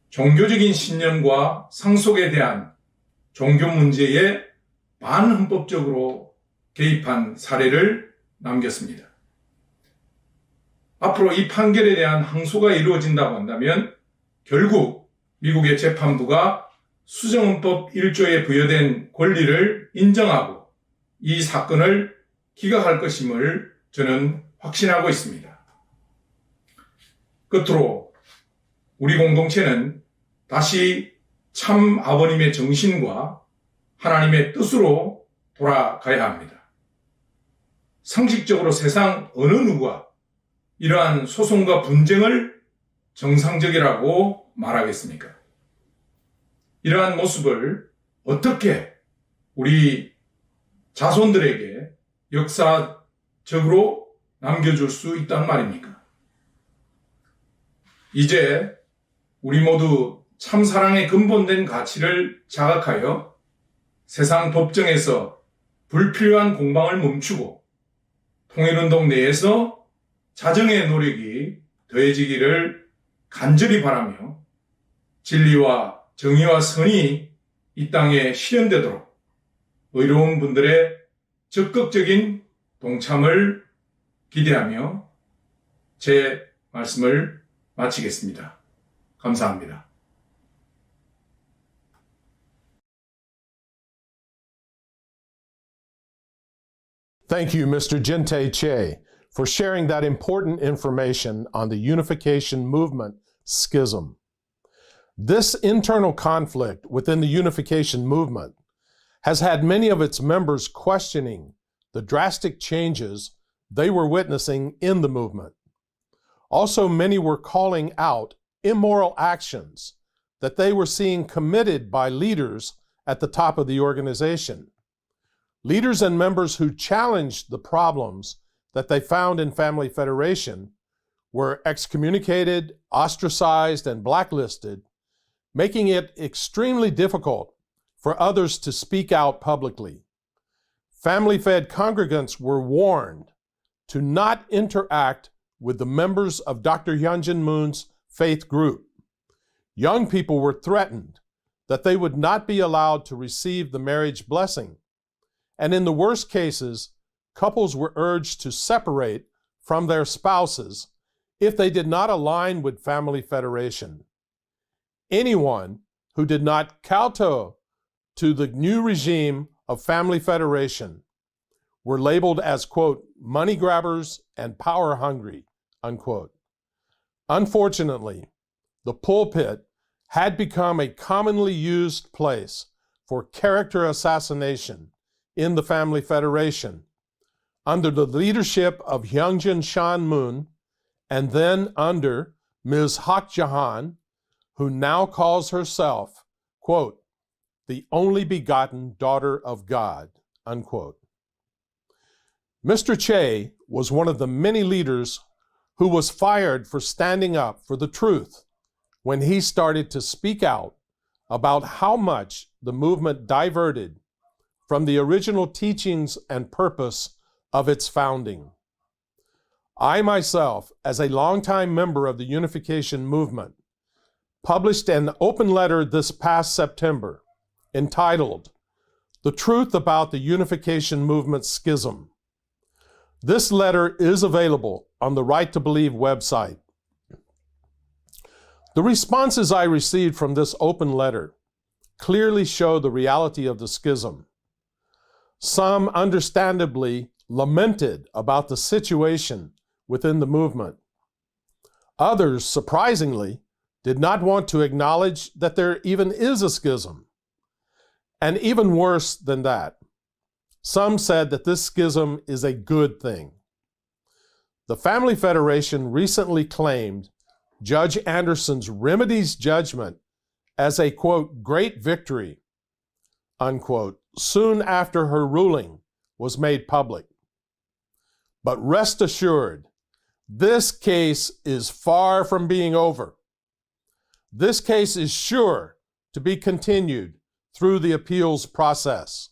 종교적인 신념과 상속에 대한 종교 문제에 반헌법적으로 개입한 사례를 남겼습니다. 앞으로 이 판결에 대한 항소가 이루어진다고 한다면 결국 미국의 재판부가 수정헌법 1조에 부여된 권리를 인정하고 이 사건을 기각할 것임을 저는 확신하고 있습니다. 끝으로 우리 공동체는 다시 참 아버님의 정신과 하나님의 뜻으로 돌아가야 합니다. 상식적으로 세상 어느 누가 이러한 소송과 분쟁을 정상적이라고 말하겠습니까? 이러한 모습을 어떻게 우리 자손들에게 역사적으로 남겨줄 수 있단 말입니까? 이제 우리 모두 참사랑의 근본된 가치를 자각하여 세상 법정에서 불필요한 공방을 멈추고 통일운동 내에서 자정의 노력이 더해지기를 간절히 바라며 진리와 정의와 선이 이 땅에 실현되도록 의로운 분들의 적극적인 동참을 기대하며 제 말씀을 마치겠습니다. 감사합니다. Thank you, Mr. Jintae Choi, for sharing that important information on the unification movement schism. This internal conflict within the unification movement has had many of its members questioning the drastic changes they were witnessing in the movement. Also, many were calling out immoral actions that they were seeing committed by leaders at the top of the organization. Leaders and members who challenged the problems that they found in Family Federation were excommunicated, ostracized, and blacklisted, making it extremely difficult for others to speak out publicly. Family Fed congregants were warned to not interact with the members of Dr. Hyunjin Moon's faith group. Young people were threatened that they would not be allowed to receive the marriage blessing, and in the worst cases, couples were urged to separate from their spouses if they did not align with family federation. Anyone who did not kowtow to the new regime of family federation were labeled as, quote, money grabbers and power hungry, unquote. Unfortunately, the pulpit had become a commonly used place for character assassination in the family federation under the leadership of Hyungjin Shan Moon and then under Ms. Hak Jahan, who now calls herself, quote, the only begotten daughter of God, unquote. Mr. Choi was one of the many leaders who was fired for standing up for the truth when he started to speak out about how much the movement diverted from the original teachings and purpose of its founding. I myself, as a longtime member of the unification movement, published an open letter this past September entitled, The Truth About the Unification Movement Schism. This letter is available on the Right to Believe website. The responses I received from this open letter clearly show the reality of the schism. Some understandably lamented about the situation within the movement. Others, surprisingly, did not want to acknowledge that there even is a schism. And even worse than that, some said that this schism is a good thing. The Family Federation recently claimed Judge Anderson's remedies judgment as a, quote, great victory, unquote, soon after her ruling was made public. But rest assured, this case is far from being over. This case is sure to be continued through the appeals process.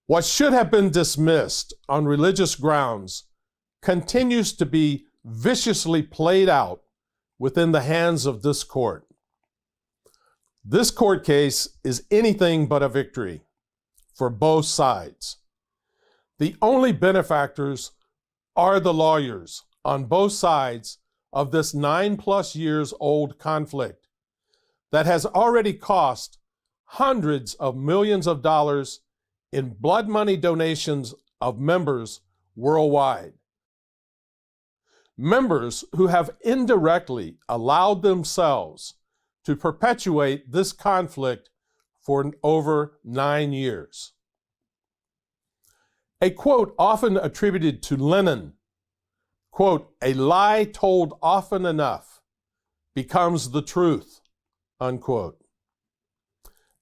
What should have been dismissed on religious grounds continues to be viciously played out within the hands of this court. This court case is anything but a victory for both sides. The only benefactors are the lawyers on both sides of this 9+ years old conflict that has already cost hundreds of millions of dollars in blood money donations of members worldwide. Members who have indirectly allowed themselves to perpetuate this conflict for over 9 years. A quote often attributed to Lenin, quote, a lie told often enough becomes the truth, unquote,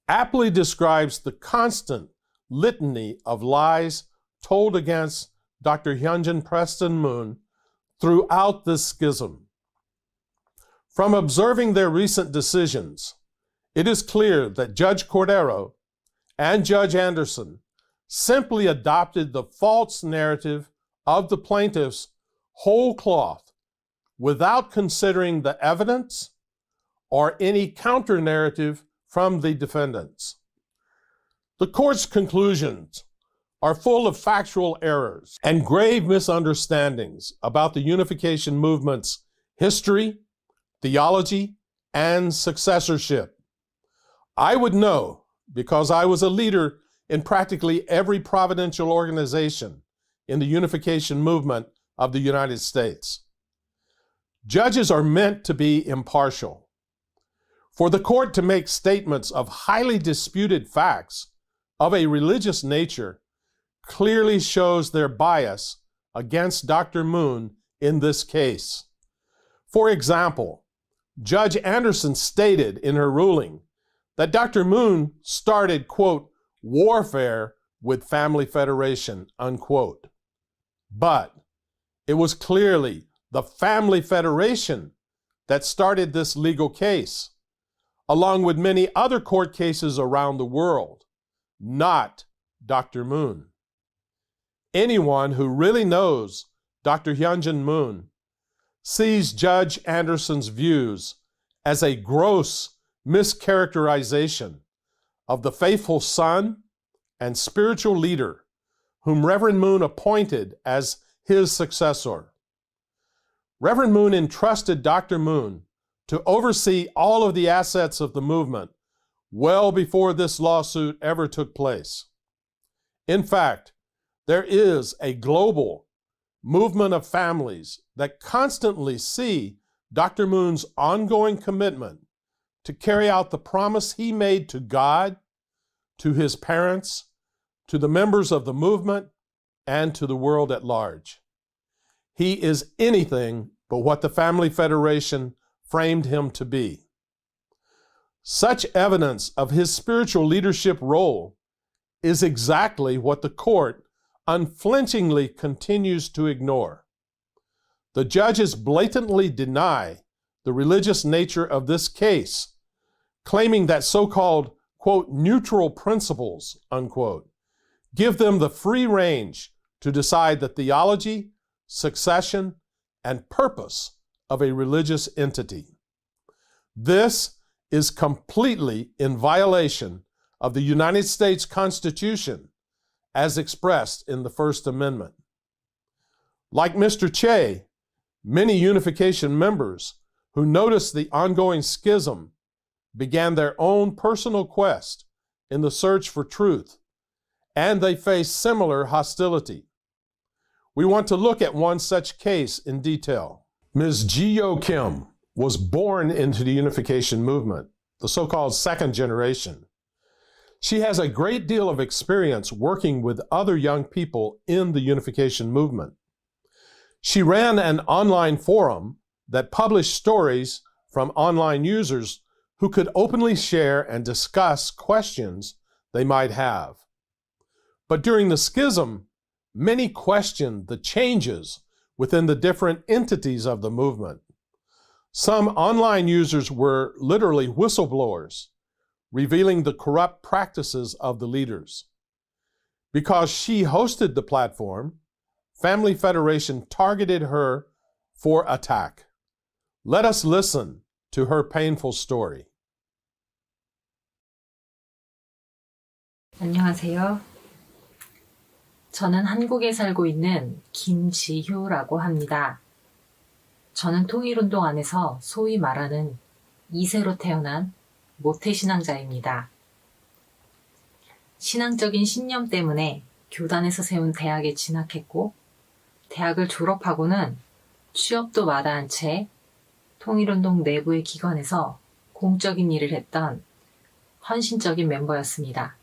aptly describes the constant litany of lies told against Dr. Hyunjin Preston Moon throughout this schism. From observing their recent decisions, it is clear that Judge Cordero and Judge Anderson simply adopted the false narrative of the plaintiffs whole cloth without considering the evidence or any counter-narrative from the defendants. The court's conclusions are full of factual errors and grave misunderstandings about the unification movement's history, theology, and successorship. I would know because I was a leader in practically every providential organization in the unification movement of the United States. Judges are meant to be impartial. For the court to make statements of highly disputed facts of a religious nature clearly shows their bias against Dr. Moon in this case. For example, Judge Anderson stated in her ruling that Dr. Moon started, quote, warfare with Family Federation, unquote. But it was clearly the Family Federation that started this legal case, along with many other court cases around the world, not Dr. Moon. Anyone who really knows Dr. Hyunjin Moon sees Judge Anderson's views as a gross mischaracterization of the faithful son and spiritual leader whom Reverend Moon appointed as his successor. Reverend Moon entrusted Dr. Moon to oversee all of the assets of the movement well before this lawsuit ever took place. In fact, there is a global movement of families that constantly see Dr. Moon's ongoing commitment to carry out the promise he made to God, to his parents, to the members of the movement, and to the world at large. He is anything but what the Family Federation framed him to be. Such evidence of his spiritual leadership role is exactly what the court unflinchingly continues to ignore. The judges blatantly deny the religious nature of this case, claiming that so-called, quote, neutral principles, unquote, give them the free range to decide the theology, succession, and purpose of a religious entity. This is completely in violation of the United States Constitution as expressed in the First Amendment. Like Mr. Choi, many unification members who noticed the ongoing schism began their own personal quest in the search for truth, and they faced similar hostility. We want to look at one such case in detail. Ms. Jihyo Kim was born into the unification movement, the so-called second generation. She has a great deal of experience working with other young people in the unification movement. She ran an online forum that published stories from online users who could openly share and discuss questions they might have. But during the schism, many questioned the changes within the different entities of the movement. Some online users were literally whistleblowers, revealing the corrupt practices of the leaders. Because she hosted the platform, Family Federation targeted her for attack. Let us listen to her painful story. 안녕하세요. 저는 한국에 살고 있는 김지효라고 합니다. 저는 통일운동 안에서 소위 말하는 2세로 태어난 모태신앙자입니다. 신앙적인 신념 때문에 교단에서 세운 대학에 진학했고, 대학을 졸업하고는 취업도 마다한 채 통일운동 내부의 기관에서 공적인 일을 했던 헌신적인 멤버였습니다.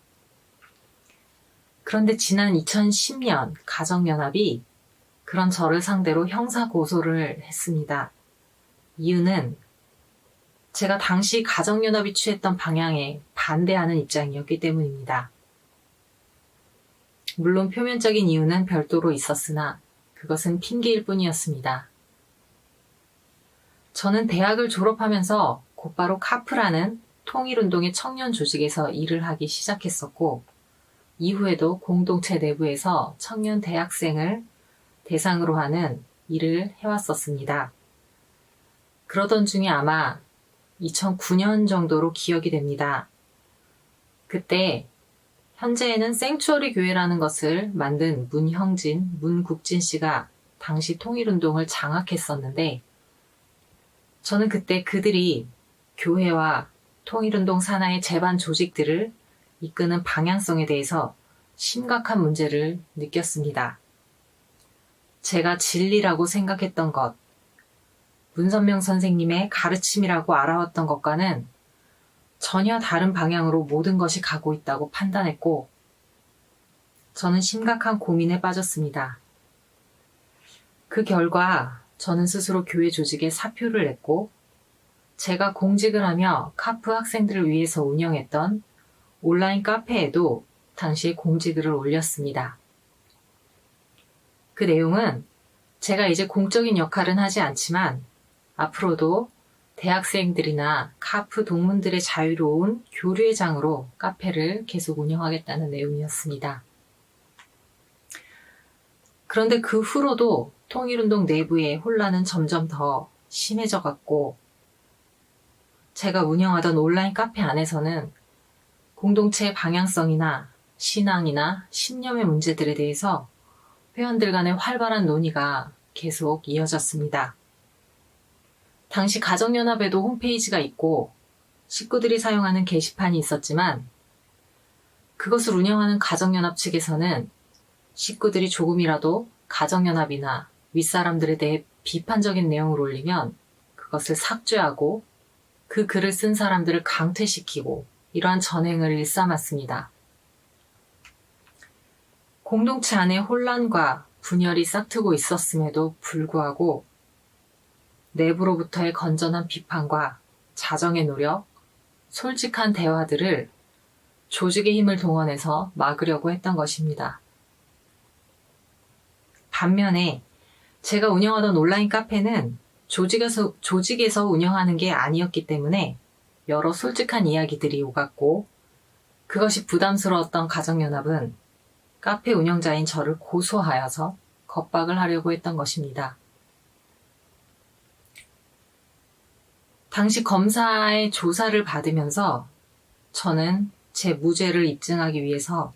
그런데 지난 2010년 가정연합이 그런 저를 상대로 형사고소를 했습니다. 이유는 제가 당시 가정연합이 취했던 방향에 반대하는 입장이었기 때문입니다. 물론 표면적인 이유는 별도로 있었으나 그것은 핑계일 뿐이었습니다. 저는 대학을 졸업하면서 곧바로 카프라는 통일운동의 청년 조직에서 일을 하기 시작했었고, 이후에도 공동체 내부에서 청년 대학생을 대상으로 하는 일을 해왔었습니다. 그러던 중에 아마 2009년 정도로 기억이 됩니다. 그때 현재에는 생추어리 교회라는 것을 만든 문형진, 문국진 씨가 당시 통일운동을 장악했었는데, 저는 그때 그들이 교회와 통일운동 산하의 재반 조직들을 이끄는 방향성에 대해서 심각한 문제를 느꼈습니다. 제가 진리라고 생각했던 것, 문선명 선생님의 가르침이라고 알아왔던 것과는 전혀 다른 방향으로 모든 것이 가고 있다고 판단했고, 저는 심각한 고민에 빠졌습니다. 그 결과 저는 스스로 교회 조직에 사표를 냈고, 제가 공직을 하며 카프 학생들을 위해서 운영했던 온라인 카페에도 당시에 공지글을 올렸습니다. 그 내용은 제가 이제 공적인 역할은 하지 않지만 앞으로도 대학생들이나 카프 동문들의 자유로운 교류의 장으로 카페를 계속 운영하겠다는 내용이었습니다. 그런데 그 후로도 통일운동 내부의 혼란은 점점 더 심해져 갔고, 제가 운영하던 온라인 카페 안에서는 공동체의 방향성이나 신앙이나 신념의 문제들에 대해서 회원들 간의 활발한 논의가 계속 이어졌습니다. 당시 가정연합에도 홈페이지가 있고 식구들이 사용하는 게시판이 있었지만 그것을 운영하는 가정연합 측에서는 식구들이 조금이라도 가정연합이나 윗사람들에 대해 비판적인 내용을 올리면 그것을 삭제하고 그 글을 쓴 사람들을 강퇴시키고 이러한 전횡을 일삼았습니다. 공동체 안에 혼란과 분열이 싹트고 있었음에도 불구하고 내부로부터의 건전한 비판과 자정의 노력, 솔직한 대화들을 조직의 힘을 동원해서 막으려고 했던 것입니다. 반면에 제가 운영하던 온라인 카페는 조직에서 운영하는 게 아니었기 때문에 여러 솔직한 이야기들이 오갔고 그것이 부담스러웠던 가정연합은 카페 운영자인 저를 고소하여서 겁박을 하려고 했던 것입니다. 당시 검사의 조사를 받으면서 저는 제 무죄를 입증하기 위해서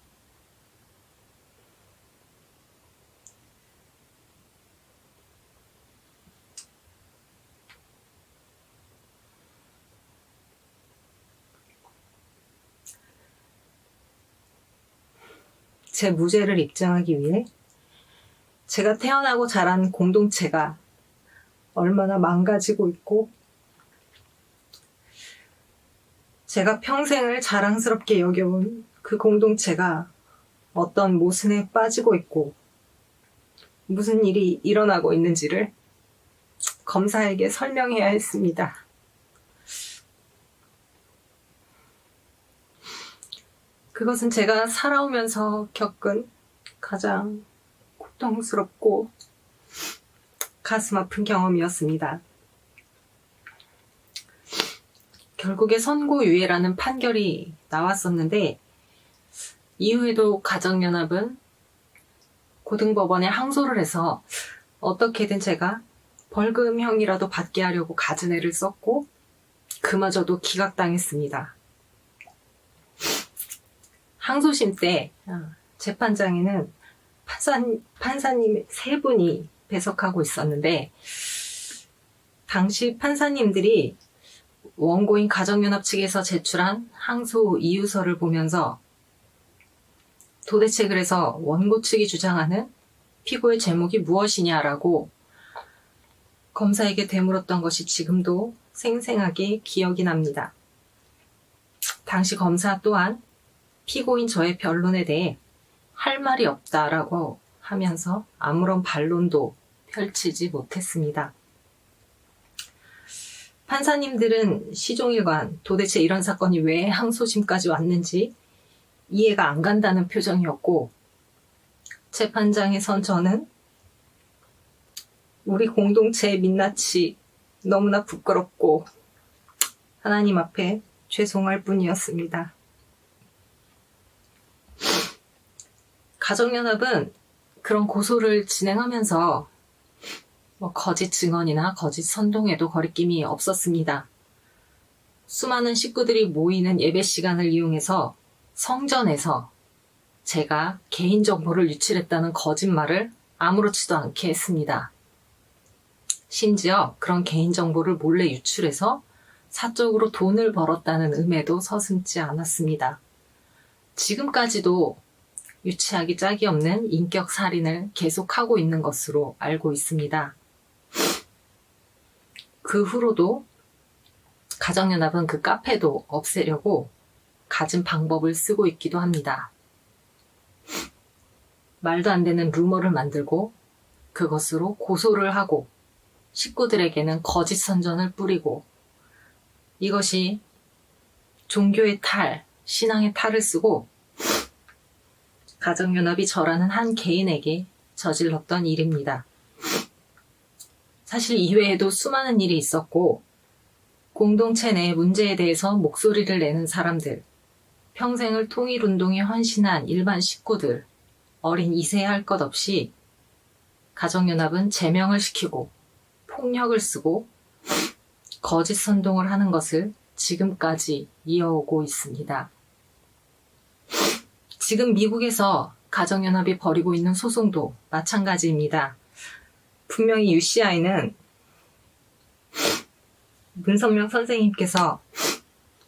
제가 태어나고 자란 공동체가 얼마나 망가지고 있고 제가 평생을 자랑스럽게 여겨온 그 공동체가 어떤 모순에 빠지고 있고 무슨 일이 일어나고 있는지를 검사에게 설명해야 했습니다. 그것은 제가 살아오면서 겪은 가장 고통스럽고 가슴 아픈 경험이었습니다. 결국에 선고유예라는 판결이 나왔었는데 이후에도 가정연합은 고등법원에 항소를 해서 어떻게든 제가 벌금형이라도 받게 하려고 갖은 애를 썼고 그마저도 기각당했습니다. 항소심 때 재판장에는 판사님 3분이 배석하고 있었는데 당시 판사님들이 원고인 가정연합 측에서 제출한 항소 이유서를 보면서 도대체 그래서 원고 측이 주장하는 피고의 제목이 무엇이냐라고 검사에게 되물었던 것이 지금도 생생하게 기억이 납니다. 당시 검사 또한 피고인 저의 변론에 대해 할 말이 없다라고 하면서 아무런 반론도 펼치지 못했습니다. 판사님들은 시종일관 도대체 이런 사건이 왜 항소심까지 왔는지 이해가 안 간다는 표정이었고 재판장에 선 저는 우리 공동체의 민낯이 너무나 부끄럽고 하나님 앞에 죄송할 뿐이었습니다. 가정연합은 그런 고소를 진행하면서 거짓 증언이나 거짓 선동에도 거리낌이 없었습니다. 수많은 식구들이 모이는 예배 시간을 이용해서 성전에서 제가 개인정보를 유출했다는 거짓말을 아무렇지도 않게 했습니다. 심지어 그런 개인정보를 몰래 유출해서 사적으로 돈을 벌었다는 음에도 서슴지 않았습니다. 지금까지도 유치하기 짝이 없는 인격 살인을 계속하고 있는 것으로 알고 있습니다. 그 후로도 가정연합은 그 카페도 없애려고 갖은 방법을 쓰고 있기도 합니다. 말도 안 되는 루머를 만들고 그것으로 고소를 하고 식구들에게는 거짓 선전을 뿌리고 이것이 종교의 탈, 신앙의 탈을 쓰고 가정연합이 저라는 한 개인에게 저질렀던 일입니다. 사실 이외에도 수많은 일이 있었고 공동체 내 문제에 대해서 목소리를 내는 사람들, 평생을 통일운동에 헌신한 일반 식구들, 어린 이세할 것 없이 가정연합은 제명을 시키고 폭력을 쓰고 거짓 선동을 하는 것을 지금까지 이어오고 있습니다. 지금 미국에서 가정연합이 벌이고 있는 소송도 마찬가지입니다. 분명히 UCI는 문선명 선생님께서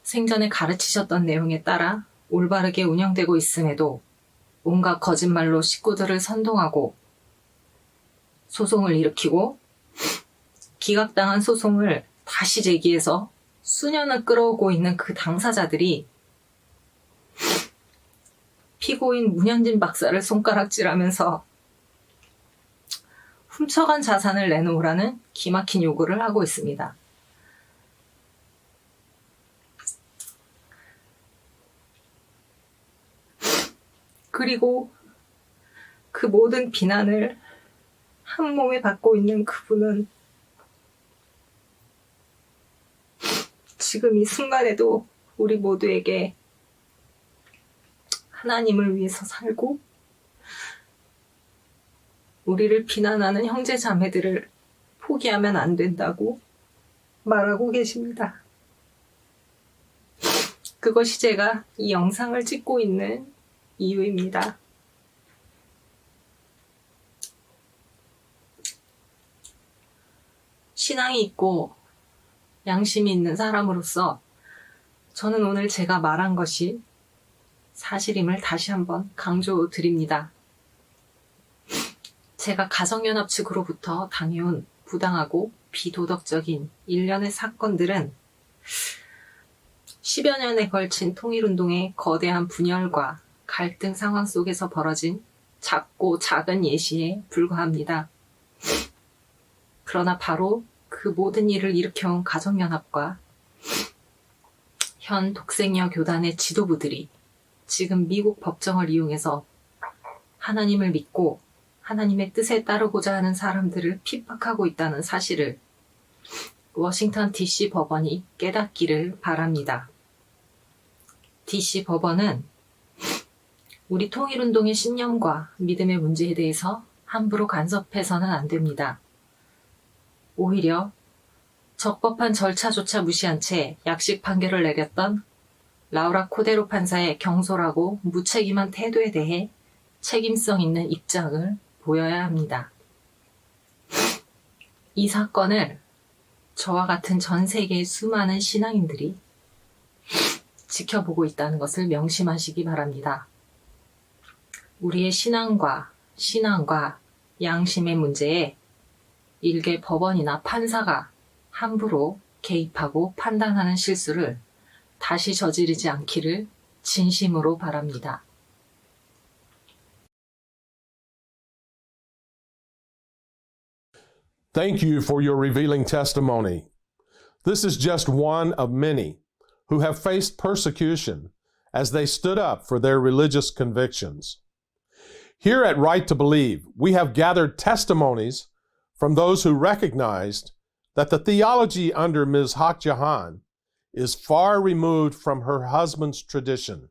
생전에 가르치셨던 내용에 따라 올바르게 운영되고 있음에도 온갖 거짓말로 식구들을 선동하고 소송을 일으키고 기각당한 소송을 다시 제기해서 수년을 끌어오고 있는 그 당사자들이 피고인 문현진 박사를 손가락질하면서 훔쳐간 자산을 내놓으라는 기막힌 요구를 하고 있습니다. 그리고 그 모든 비난을 한 몸에 받고 있는 그분은 지금 이 순간에도 우리 모두에게 하나님을 위해서 살고 우리를 비난하는 형제 자매들을 포기하면 안 된다고 말하고 계십니다. 그것이 제가 이 영상을 찍고 있는 이유입니다. 신앙이 있고 양심이 있는 사람으로서 저는 오늘 제가 말한 것이 사실임을 다시 한번 강조드립니다. 제가 가정연합 측으로부터 당해온 부당하고 비도덕적인 일련의 사건들은 10여 년에 걸친 통일운동의 거대한 분열과 갈등 상황 속에서 벌어진 작고 작은 예시에 불과합니다. 그러나 바로 그 모든 일을 일으켜온 가정연합과 현 독생녀 교단의 지도부들이 지금 미국 법정을 이용해서 하나님을 믿고 하나님의 뜻에 따르고자 하는 사람들을 핍박하고 있다는 사실을 워싱턴 DC 법원이 깨닫기를 바랍니다. DC 법원은 우리 통일운동의 신념과 믿음의 문제에 대해서 함부로 간섭해서는 안 됩니다. 오히려 적법한 절차조차 무시한 채 약식 판결을 내렸던 라우라 코데로 판사의 경솔하고 무책임한 태도에 대해 책임성 있는 입장을 보여야 합니다. 이 사건을 저와 같은 전 세계의 수많은 신앙인들이 지켜보고 있다는 것을 명심하시기 바랍니다. 우리의 신앙과 양심의 문제에 일개 법원이나 판사가 함부로 개입하고 판단하는 실수를 다시 저지르지 않기를 진심으로 바랍니다. Thank you for your revealing testimony. This is just one of many who have faced persecution as they stood up for their religious convictions. Here at Right to Believe, we have gathered testimonies from those who recognized that the theology under Ms. Haq Jahan is far removed from her husband's tradition.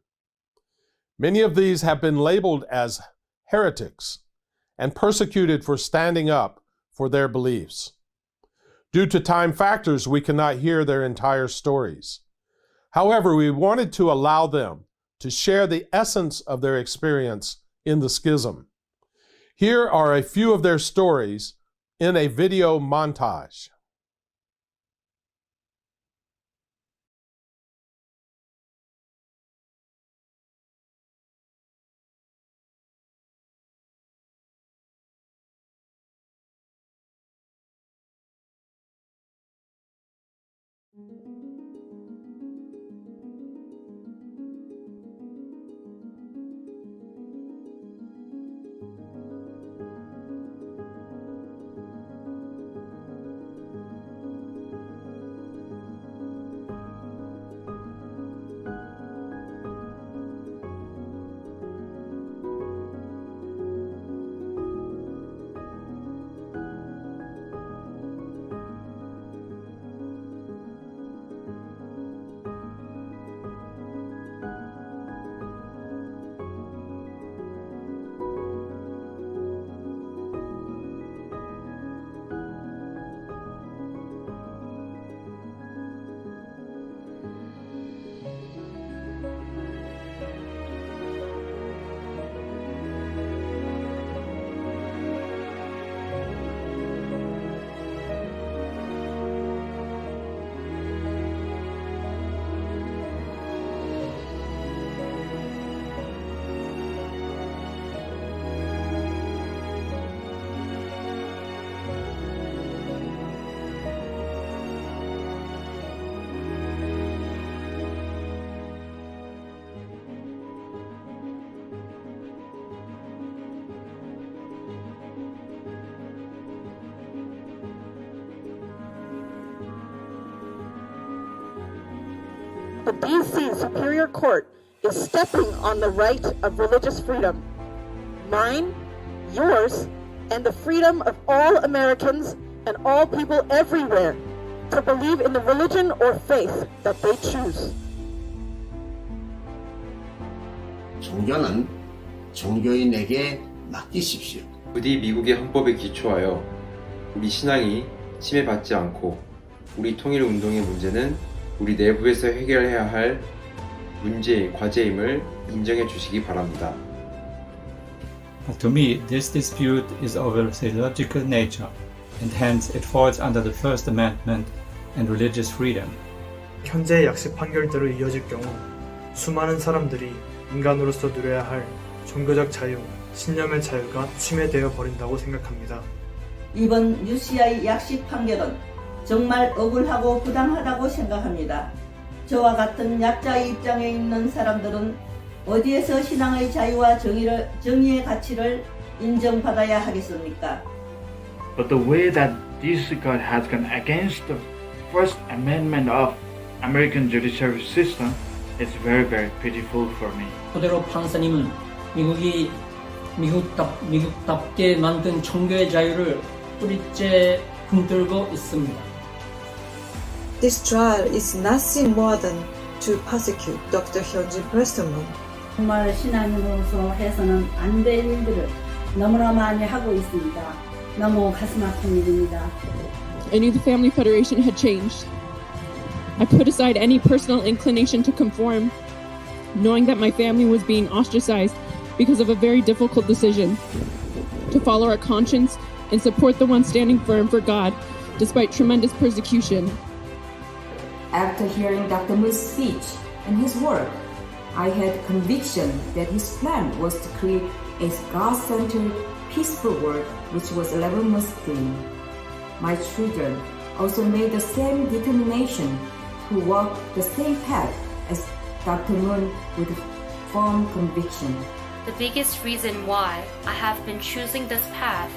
Many of these have been labeled as heretics and persecuted for standing up for their beliefs. Due to time factors, we cannot hear their entire stories. However, we wanted to allow them to share the essence of their experience in the schism. Here are a few of their stories in a video montage. The D.C. Superior Court is stepping on the right of religious freedom. Mine, yours, and the freedom of all Americans and all people everywhere to believe in the religion or faith that they choose. 종교는 종교인에게 맡기십시오. 부디 미국의 헌법에 기초하여 우리 신앙이 침해받지 않고 우리 통일운동의 문제는 우리 내부에서 해결해야 할 과제임을 인정해 주시기 바랍니다. But to me, this dispute is of a theological nature, and hence it falls under the First Amendment and religious freedom. 현재 약식 판결대로 이어질 경우 수많은 사람들이 인간으로서 누려야 할 종교적 자유, 신념의 자유가 침해되어 버린다고 생각합니다. 이번 UCI 약식 판결은 정말 억울하고 부당하다고 생각합니다. 저와 같은 약자의 입장에 있는 사람들은 어디에서 신앙의 자유와 정의의 가치를 인정받아야 하겠습니까? But the way that this court has gone against the First Amendment of American judicial system is very, very pitiful for me. 그대로 판사님은 미국답게 만든 종교의 자유를 뿌리째 흔들고 있습니다. This trial is nothing more than to prosecute Dr. Hyunjin Prestonman. 정말 신앙인으로서 해서는 안 될 일들을 너무나 많이 하고 있습니다. 너무 가슴 아픈 일입니다. I knew the Family Federation had changed. I put aside any personal inclination to conform, knowing that my family was being ostracized because of a very difficult decision, to follow our conscience and support the one standing firm for God, despite tremendous persecution. After hearing Dr. Moon's speech and his work, I had conviction that his plan was to create a God-centered, peaceful world which was Lebanon's dream. My children also made the same determination to walk the same path as Dr. Moon with firm conviction. The biggest reason why I have been choosing this path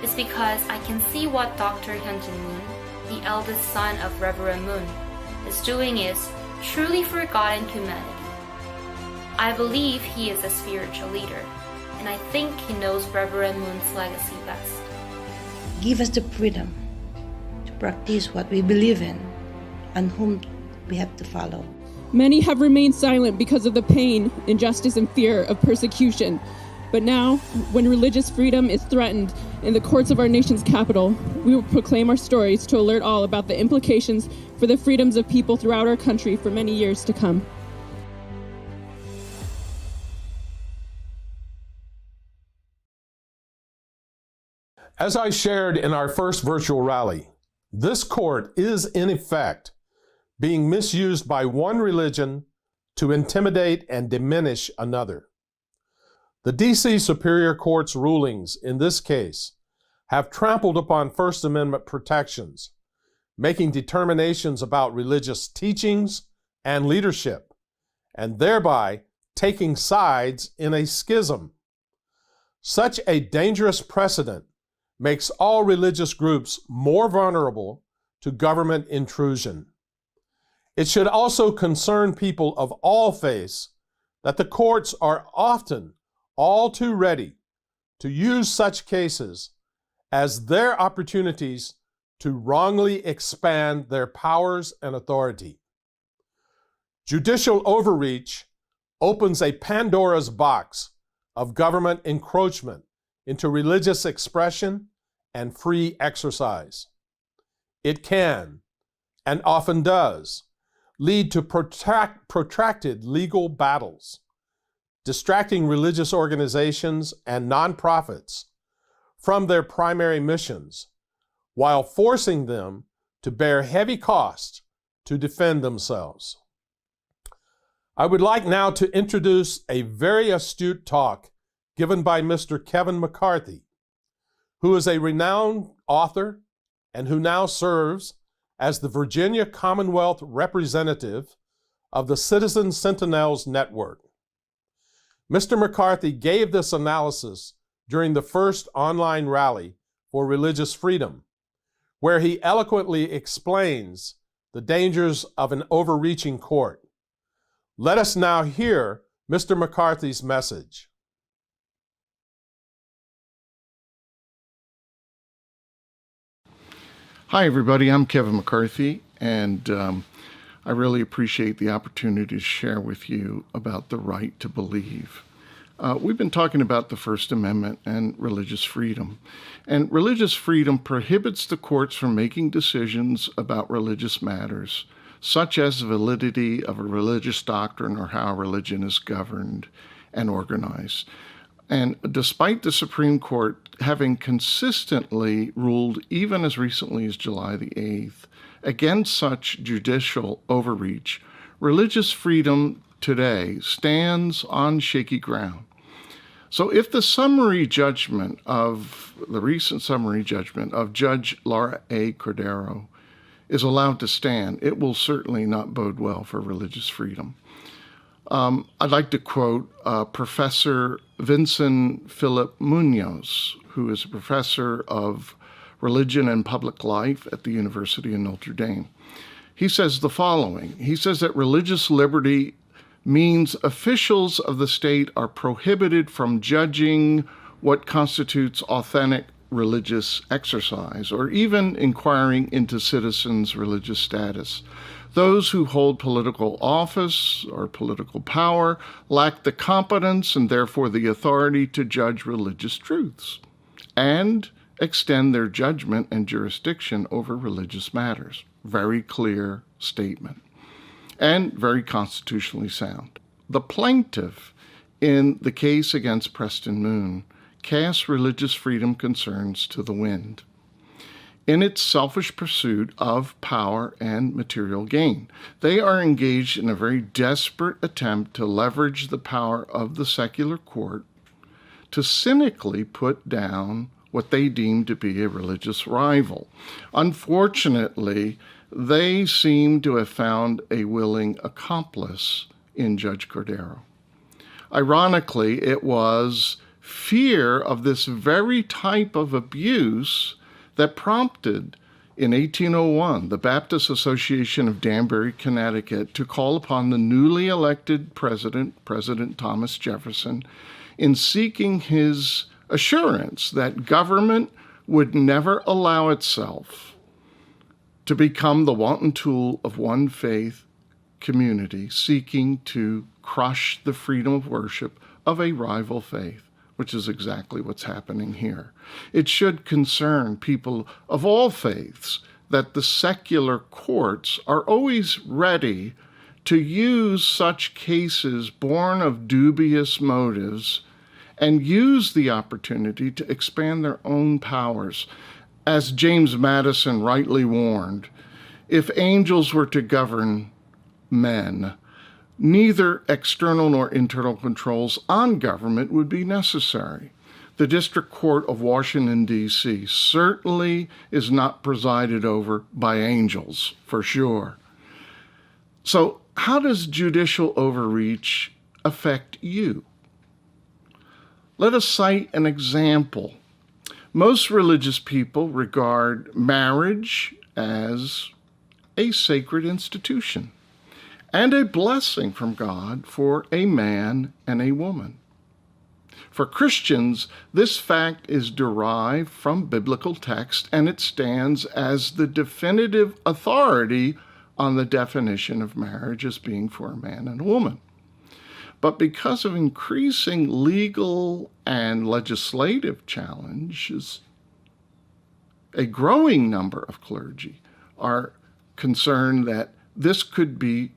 is because I can see what Dr. Hyunjin Moon, the eldest son of Reverend Moon, is doing is truly for God and humanity. I believe he is a spiritual leader, and I think he knows Reverend Moon's legacy best. Give us the freedom to practice what we believe in and whom we have to follow. Many have remained silent because of the pain, injustice, and fear of persecution. But now, when religious freedom is threatened in the courts of our nation's capital, we will proclaim our stories to alert all about the implications for the freedoms of people throughout our country for many years to come. As I shared in our first virtual rally, this court is in effect being misused by one religion to intimidate and diminish another. The D.C. Superior Court's rulings in this case have trampled upon First Amendment protections, making determinations about religious teachings and leadership, and thereby taking sides in a schism. Such a dangerous precedent makes all religious groups more vulnerable to government intrusion. It should also concern people of all faiths that the courts are often all too ready to use such cases as their opportunities to wrongly expand their powers and authority. Judicial overreach opens a Pandora's box of government encroachment into religious expression and free exercise. It can, and often does, lead to protracted legal battles, distracting religious organizations and nonprofits from their primary missions, while forcing them to bear heavy costs to defend themselves. I would like now to introduce a very astute talk given by Mr. Kevin McCarthy, who is a renowned author and who now serves as the Virginia Commonwealth representative of the Citizen Sentinels Network. Mr. McCarthy gave this analysis during the first online rally for religious freedom, where he eloquently explains the dangers of an overreaching court, Let us now hear Mr. McCarthy's message. Hi, everybody. I'm Kevin McCarthy, and I really appreciate the opportunity to share with you about the right to believe. We've been talking about the First Amendment and religious freedom. And religious freedom prohibits the courts from making decisions about religious matters, such as the validity of a religious doctrine or how a religion is governed and organized. And despite the Supreme Court having consistently ruled, even as recently as July the 8th, against such judicial overreach, religious freedom today stands on shaky ground. So if the recent summary judgment of Judge Laura A. Cordero is allowed to stand, it will certainly not bode well for religious freedom. I'd like to quote Professor Vincent Philip Munoz, who is a professor of religion and public life at the University of Notre Dame. He says the following. He says that religious liberty means officials of the state are prohibited from judging what constitutes authentic religious exercise or even inquiring into citizens' religious status. Those who hold political office or political power lack the competence and therefore the authority to judge religious truths and extend their judgment and jurisdiction over religious matters. Very clear statement and very constitutionally sound. The plaintiff in the case against Preston Moon casts religious freedom concerns to the wind in its selfish pursuit of power and material gain. They are engaged in a very desperate attempt to leverage the power of the secular court to cynically put down what they deem to be a religious rival. Unfortunately, they seem to have found a willing accomplice in Judge Cordero. Ironically, it was fear of this very type of abuse that prompted, in 1801, the Baptist Association of Danbury, Connecticut, to call upon the newly elected president, President Thomas Jefferson, in seeking his assurance that government would never allow itself to become the wanton tool of one faith community seeking to crush the freedom of worship of a rival faith, which is exactly what's happening here. It should concern people of all faiths that the secular courts are always ready to use such cases born of dubious motives and use the opportunity to expand their own powers. As James Madison rightly warned, if angels were to govern men, neither external nor internal controls on government would be necessary. The District Court of Washington, D.C. certainly is not presided over by angels, for sure. So how does judicial overreach affect you? Let us cite an example. Most religious people regard marriage as a sacred institution and a blessing from God for a man and a woman. For Christians, this fact is derived from biblical text, and it stands as the definitive authority on the definition of marriage as being for a man and a woman. But because of increasing legal and legislative challenges, a growing number of clergy are concerned that this could be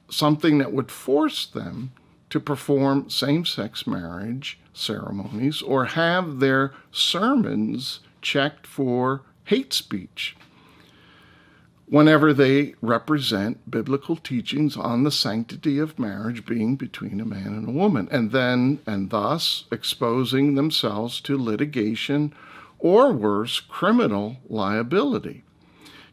something that would force them to perform same-sex marriage ceremonies or have their sermons checked for hate speech whenever they represent biblical teachings on the sanctity of marriage being between a man and a woman, and thus exposing themselves to litigation or worse, criminal liability.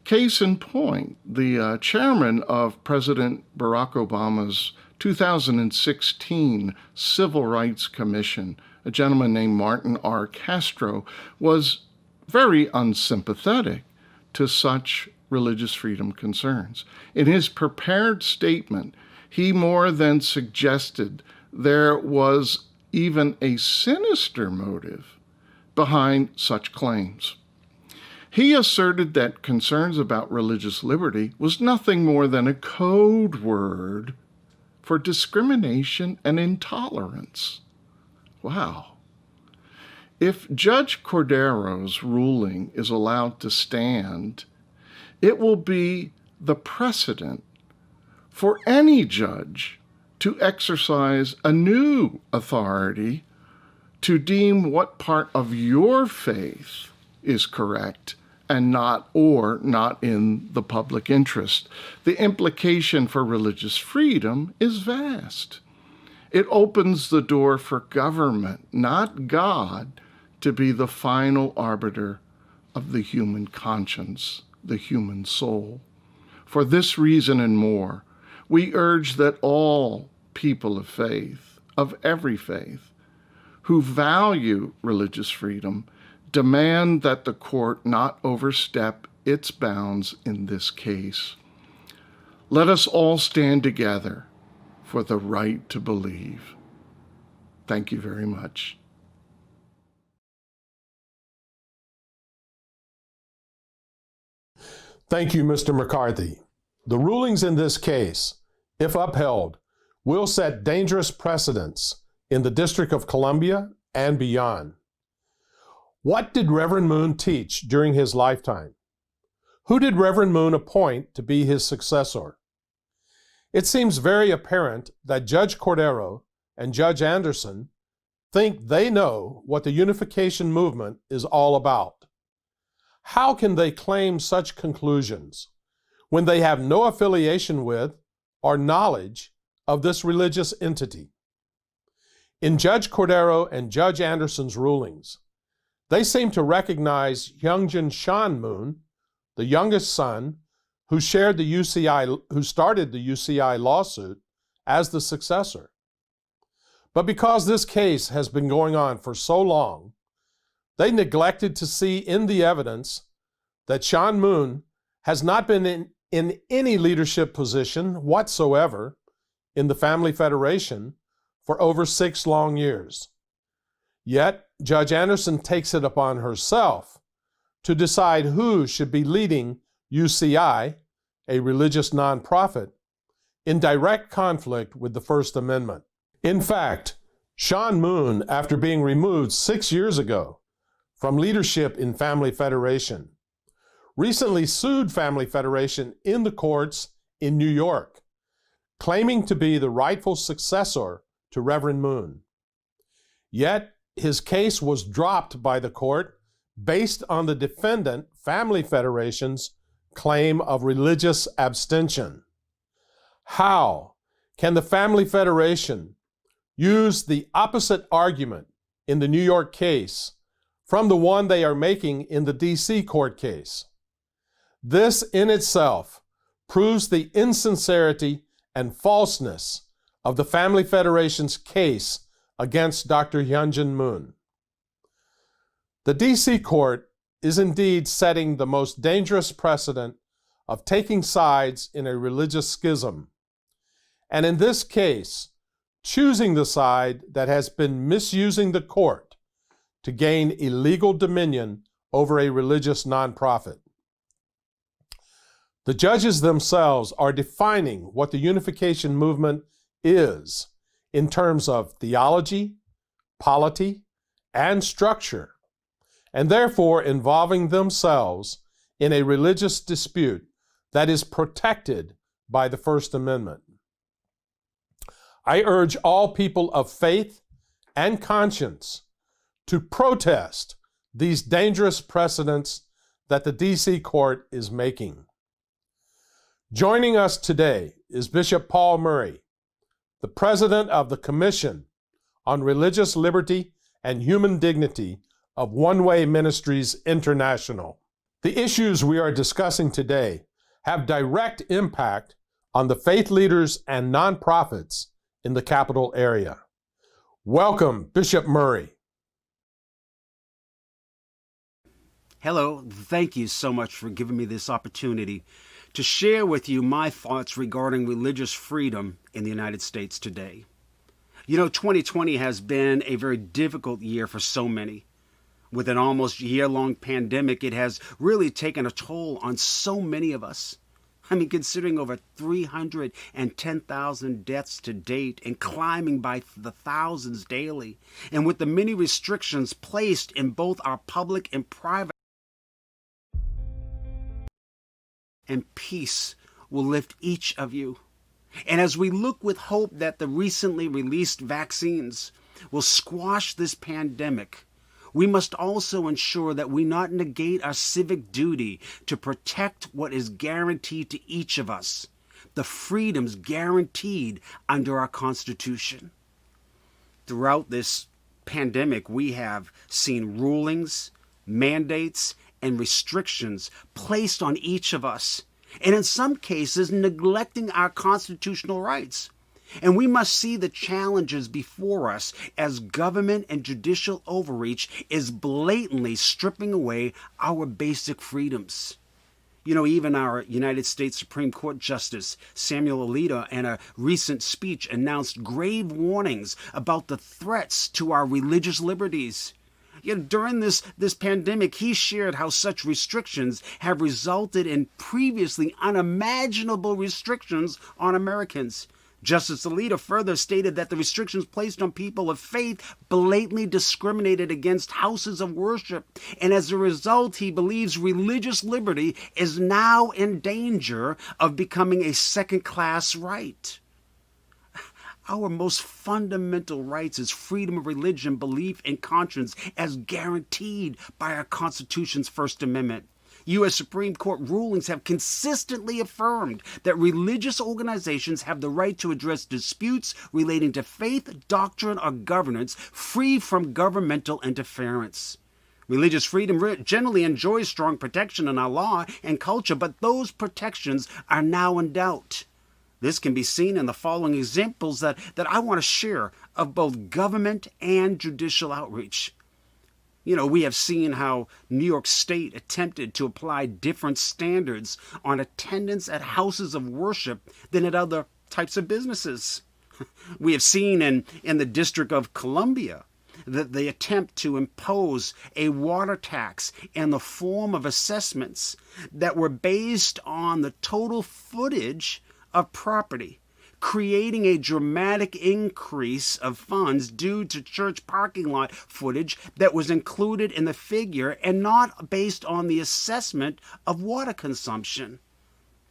Case in point, the chairman of President Barack Obama's 2016 Civil Rights Commission, a gentleman named Martin R. Castro, was very unsympathetic to such religious freedom concerns. In his prepared statement, He more than suggested there was even a sinister motive behind such claims. He asserted that concerns about religious liberty was nothing more than a code word for discrimination and intolerance. Wow. If Judge Cordero's ruling is allowed to stand, it will be the precedent for any judge to exercise a new authority to deem what part of your faith is correct and not in the public interest. The implication for religious freedom is vast. It opens the door for government, not God, to be the final arbiter of the human conscience, the human soul. For this reason and more, we urge that all people of faith, of every faith, who value religious freedom, demand that the court not overstep its bounds in this case. Let us all stand together for the right to believe. Thank you very much. Thank you, Mr. McCarthy. The rulings in this case, if upheld, will set dangerous precedents in the District of Columbia and beyond. What did Reverend Moon teach during his lifetime? Who did Reverend Moon appoint to be his successor? It seems very apparent that Judge Cordero and Judge Anderson think they know what the unification movement is all about. How can they claim such conclusions when they have no affiliation with or knowledge of this religious entity? In Judge Cordero and Judge Anderson's rulings, they seem to recognize Hyungjin Shan Moon, the youngest son, who started the UCI lawsuit, as the successor. But because this case has been going on for so long, they neglected to see in the evidence that Shan Moon has not been in any leadership position whatsoever in the Family Federation for over 6 long years. Yet, Judge Anderson takes it upon herself to decide who should be leading UCI, a religious nonprofit, in direct conflict with the First Amendment. In fact, Shan Moon, after being removed 6 years ago from leadership in Family Federation, recently sued Family Federation in the courts in New York, claiming to be the rightful successor to Reverend Moon. Yet, his case was dropped by the court based on the defendant, Family Federation's, claim of religious abstention. How can the Family Federation use the opposite argument in the New York case from the one they are making in the D.C. court case? This in itself proves the insincerity and falseness of the Family Federation's case against Dr. Hyungjin Moon. The D.C. court is indeed setting the most dangerous precedent of taking sides in a religious schism, and in this case, choosing the side that has been misusing the court to gain illegal dominion over a religious nonprofit. The judges themselves are defining what the unification movement is in terms of theology, polity, and structure, and therefore involving themselves in a religious dispute that is protected by the First Amendment. I urge all people of faith and conscience to protest these dangerous precedents that the D.C. court is making. Joining us today is Bishop Paul Murray, the president of the Commission on Religious Liberty and Human Dignity of One Way Ministries International. The issues we are discussing today have direct impact on the faith leaders and nonprofits in the capital area. Welcome, Bishop Murray. Hello, thank you so much for giving me this opportunity to share with you my thoughts regarding religious freedom in the United States today. You know, 2020 has been a very difficult year for so many. With an almost year-long pandemic, it has really taken a toll on so many of us. I mean, considering over 310,000 deaths to date and climbing by the thousands daily, and with the many restrictions placed in both our public and private, and peace will lift each of you. And as we look with hope that the recently released vaccines will squash this pandemic, we must also ensure that we not negate our civic duty to protect what is guaranteed to each of us, the freedoms guaranteed under our Constitution. Throughout this pandemic, we have seen rulings, mandates, and restrictions placed on each of us, and in some cases neglecting our constitutional rights. And we must see the challenges before us as government and judicial overreach is blatantly stripping away our basic freedoms. You know, even our United States Supreme Court Justice Samuel Alito in a recent speech announced grave warnings about the threats to our religious liberties. You know, during this pandemic, he shared how such restrictions have resulted in previously unimaginable restrictions on Americans. Justice Alito further stated that the restrictions placed on people of faith blatantly discriminated against houses of worship, and as a result, he believes religious liberty is now in danger of becoming a second-class right. Our most fundamental rights is freedom of religion, belief, and conscience as guaranteed by our Constitution's First Amendment. U.S. Supreme Court rulings have consistently affirmed that religious organizations have the right to address disputes relating to faith, doctrine, or governance free from governmental interference. Religious freedom generally enjoys strong protection in our law and culture, but those protections are now in doubt. This can be seen in the following examples that I want to share of both government and judicial outreach. You know, we have seen how New York State attempted to apply different standards on attendance at houses of worship than at other types of businesses. We have seen in the District of Columbia that the attempt to impose a water tax in the form of assessments that were based on the total footage of property, creating a dramatic increase of funds due to church parking lot footage that was included in the figure and not based on the assessment of water consumption.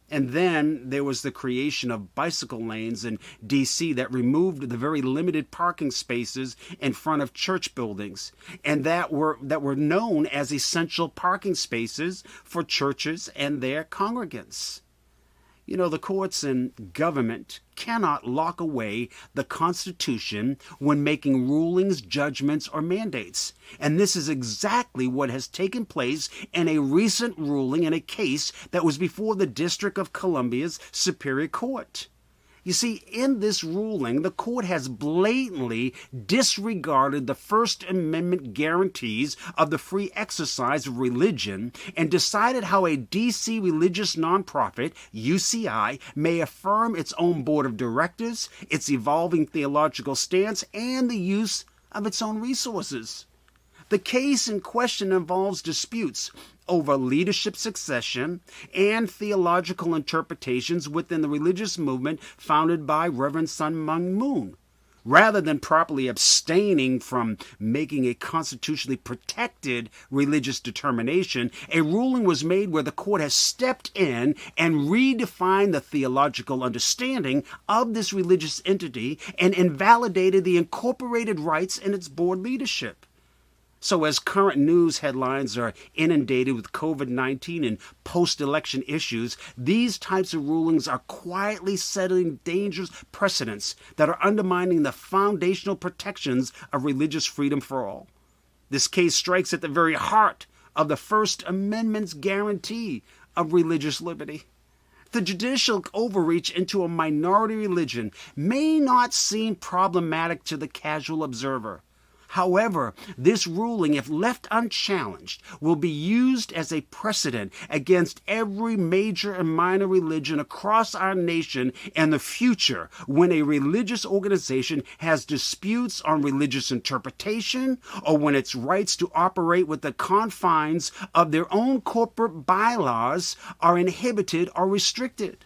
And then there was the creation of bicycle lanes in D.C. that removed the very limited parking spaces in front of church buildings, and that were known as essential parking spaces for churches and their congregants. You know, the courts and government cannot lock away the Constitution when making rulings, judgments, or mandates. And this is exactly what has taken place in a recent ruling in a case that was before the District of Columbia's Superior Court. You see, in this ruling, the court has blatantly disregarded the First Amendment guarantees of the free exercise of religion and decided how a D.C. religious nonprofit, UCI, may affirm its own board of directors, its evolving theological stance, and the use of its own resources. The case in question involves disputes over leadership succession and theological interpretations within the religious movement founded by Reverend Sun Myung Moon. Rather than properly abstaining from making a constitutionally protected religious determination, a ruling was made where the court has stepped in and redefined the theological understanding of this religious entity and invalidated the incorporated rights in its board leadership. So as current news headlines are inundated with COVID-19 and post-election issues, these types of rulings are quietly setting dangerous precedents that are undermining the foundational protections of religious freedom for all. This case strikes at the very heart of the First Amendment's guarantee of religious liberty. The judicial overreach into a minority religion may not seem problematic to the casual observer. However, this ruling, if left unchallenged, will be used as a precedent against every major and minor religion across our nation in the future when a religious organization has disputes on religious interpretation or when its rights to operate with the confines of their own corporate bylaws are inhibited or restricted.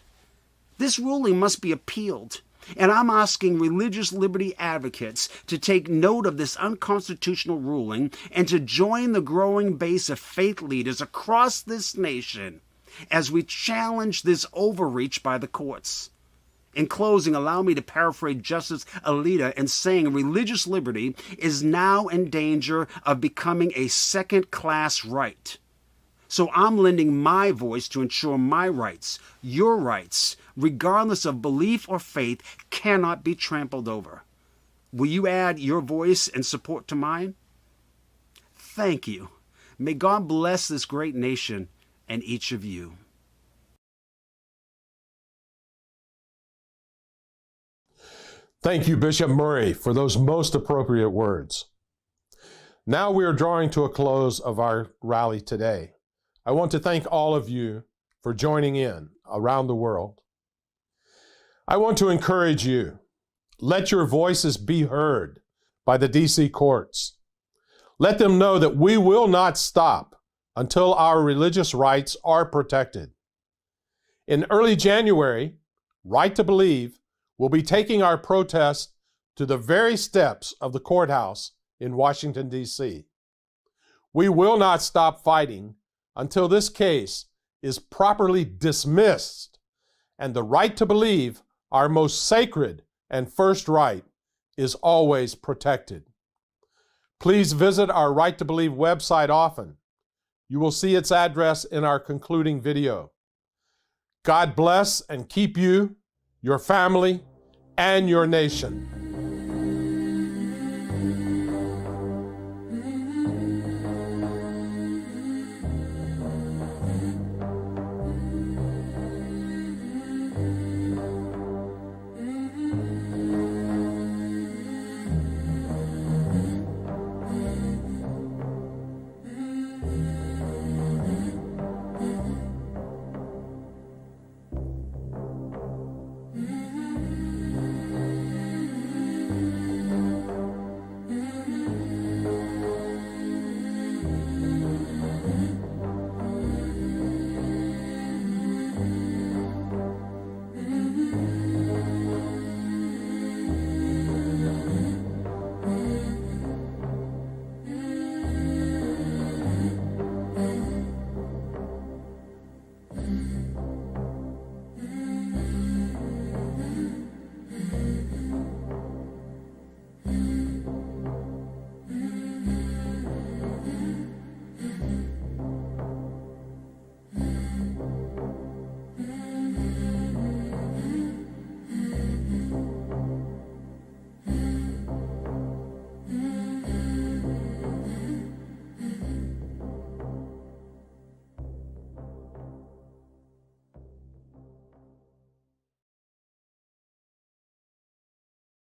This ruling must be appealed. And I'm asking religious liberty advocates to take note of this unconstitutional ruling and to join the growing base of faith leaders across this nation as we challenge this overreach by the courts. In closing, allow me to paraphrase Justice Alito in saying religious liberty is now in danger of becoming a second-class right. So I'm lending my voice to ensure my rights, your rights, regardless of belief or faith, cannot be trampled over. Will you add your voice and support to mine? Thank you. May God bless this great nation and each of you. Thank you, Bishop Murray, for those most appropriate words. Now we are drawing to a close of our rally today. I want to thank all of you for joining in around the world. I want to encourage you. Let your voices be heard by the D.C. courts. Let them know that we will not stop until our religious rights are protected. In early January, Right to Believe will be taking our protest to the very steps of the courthouse in Washington, D.C. We will not stop fighting until this case is properly dismissed and the right to believe, our most sacred and first right, is always protected. Please visit our Right to Believe website often. You will see its address in our concluding video. God bless and keep you, your family, and your nation.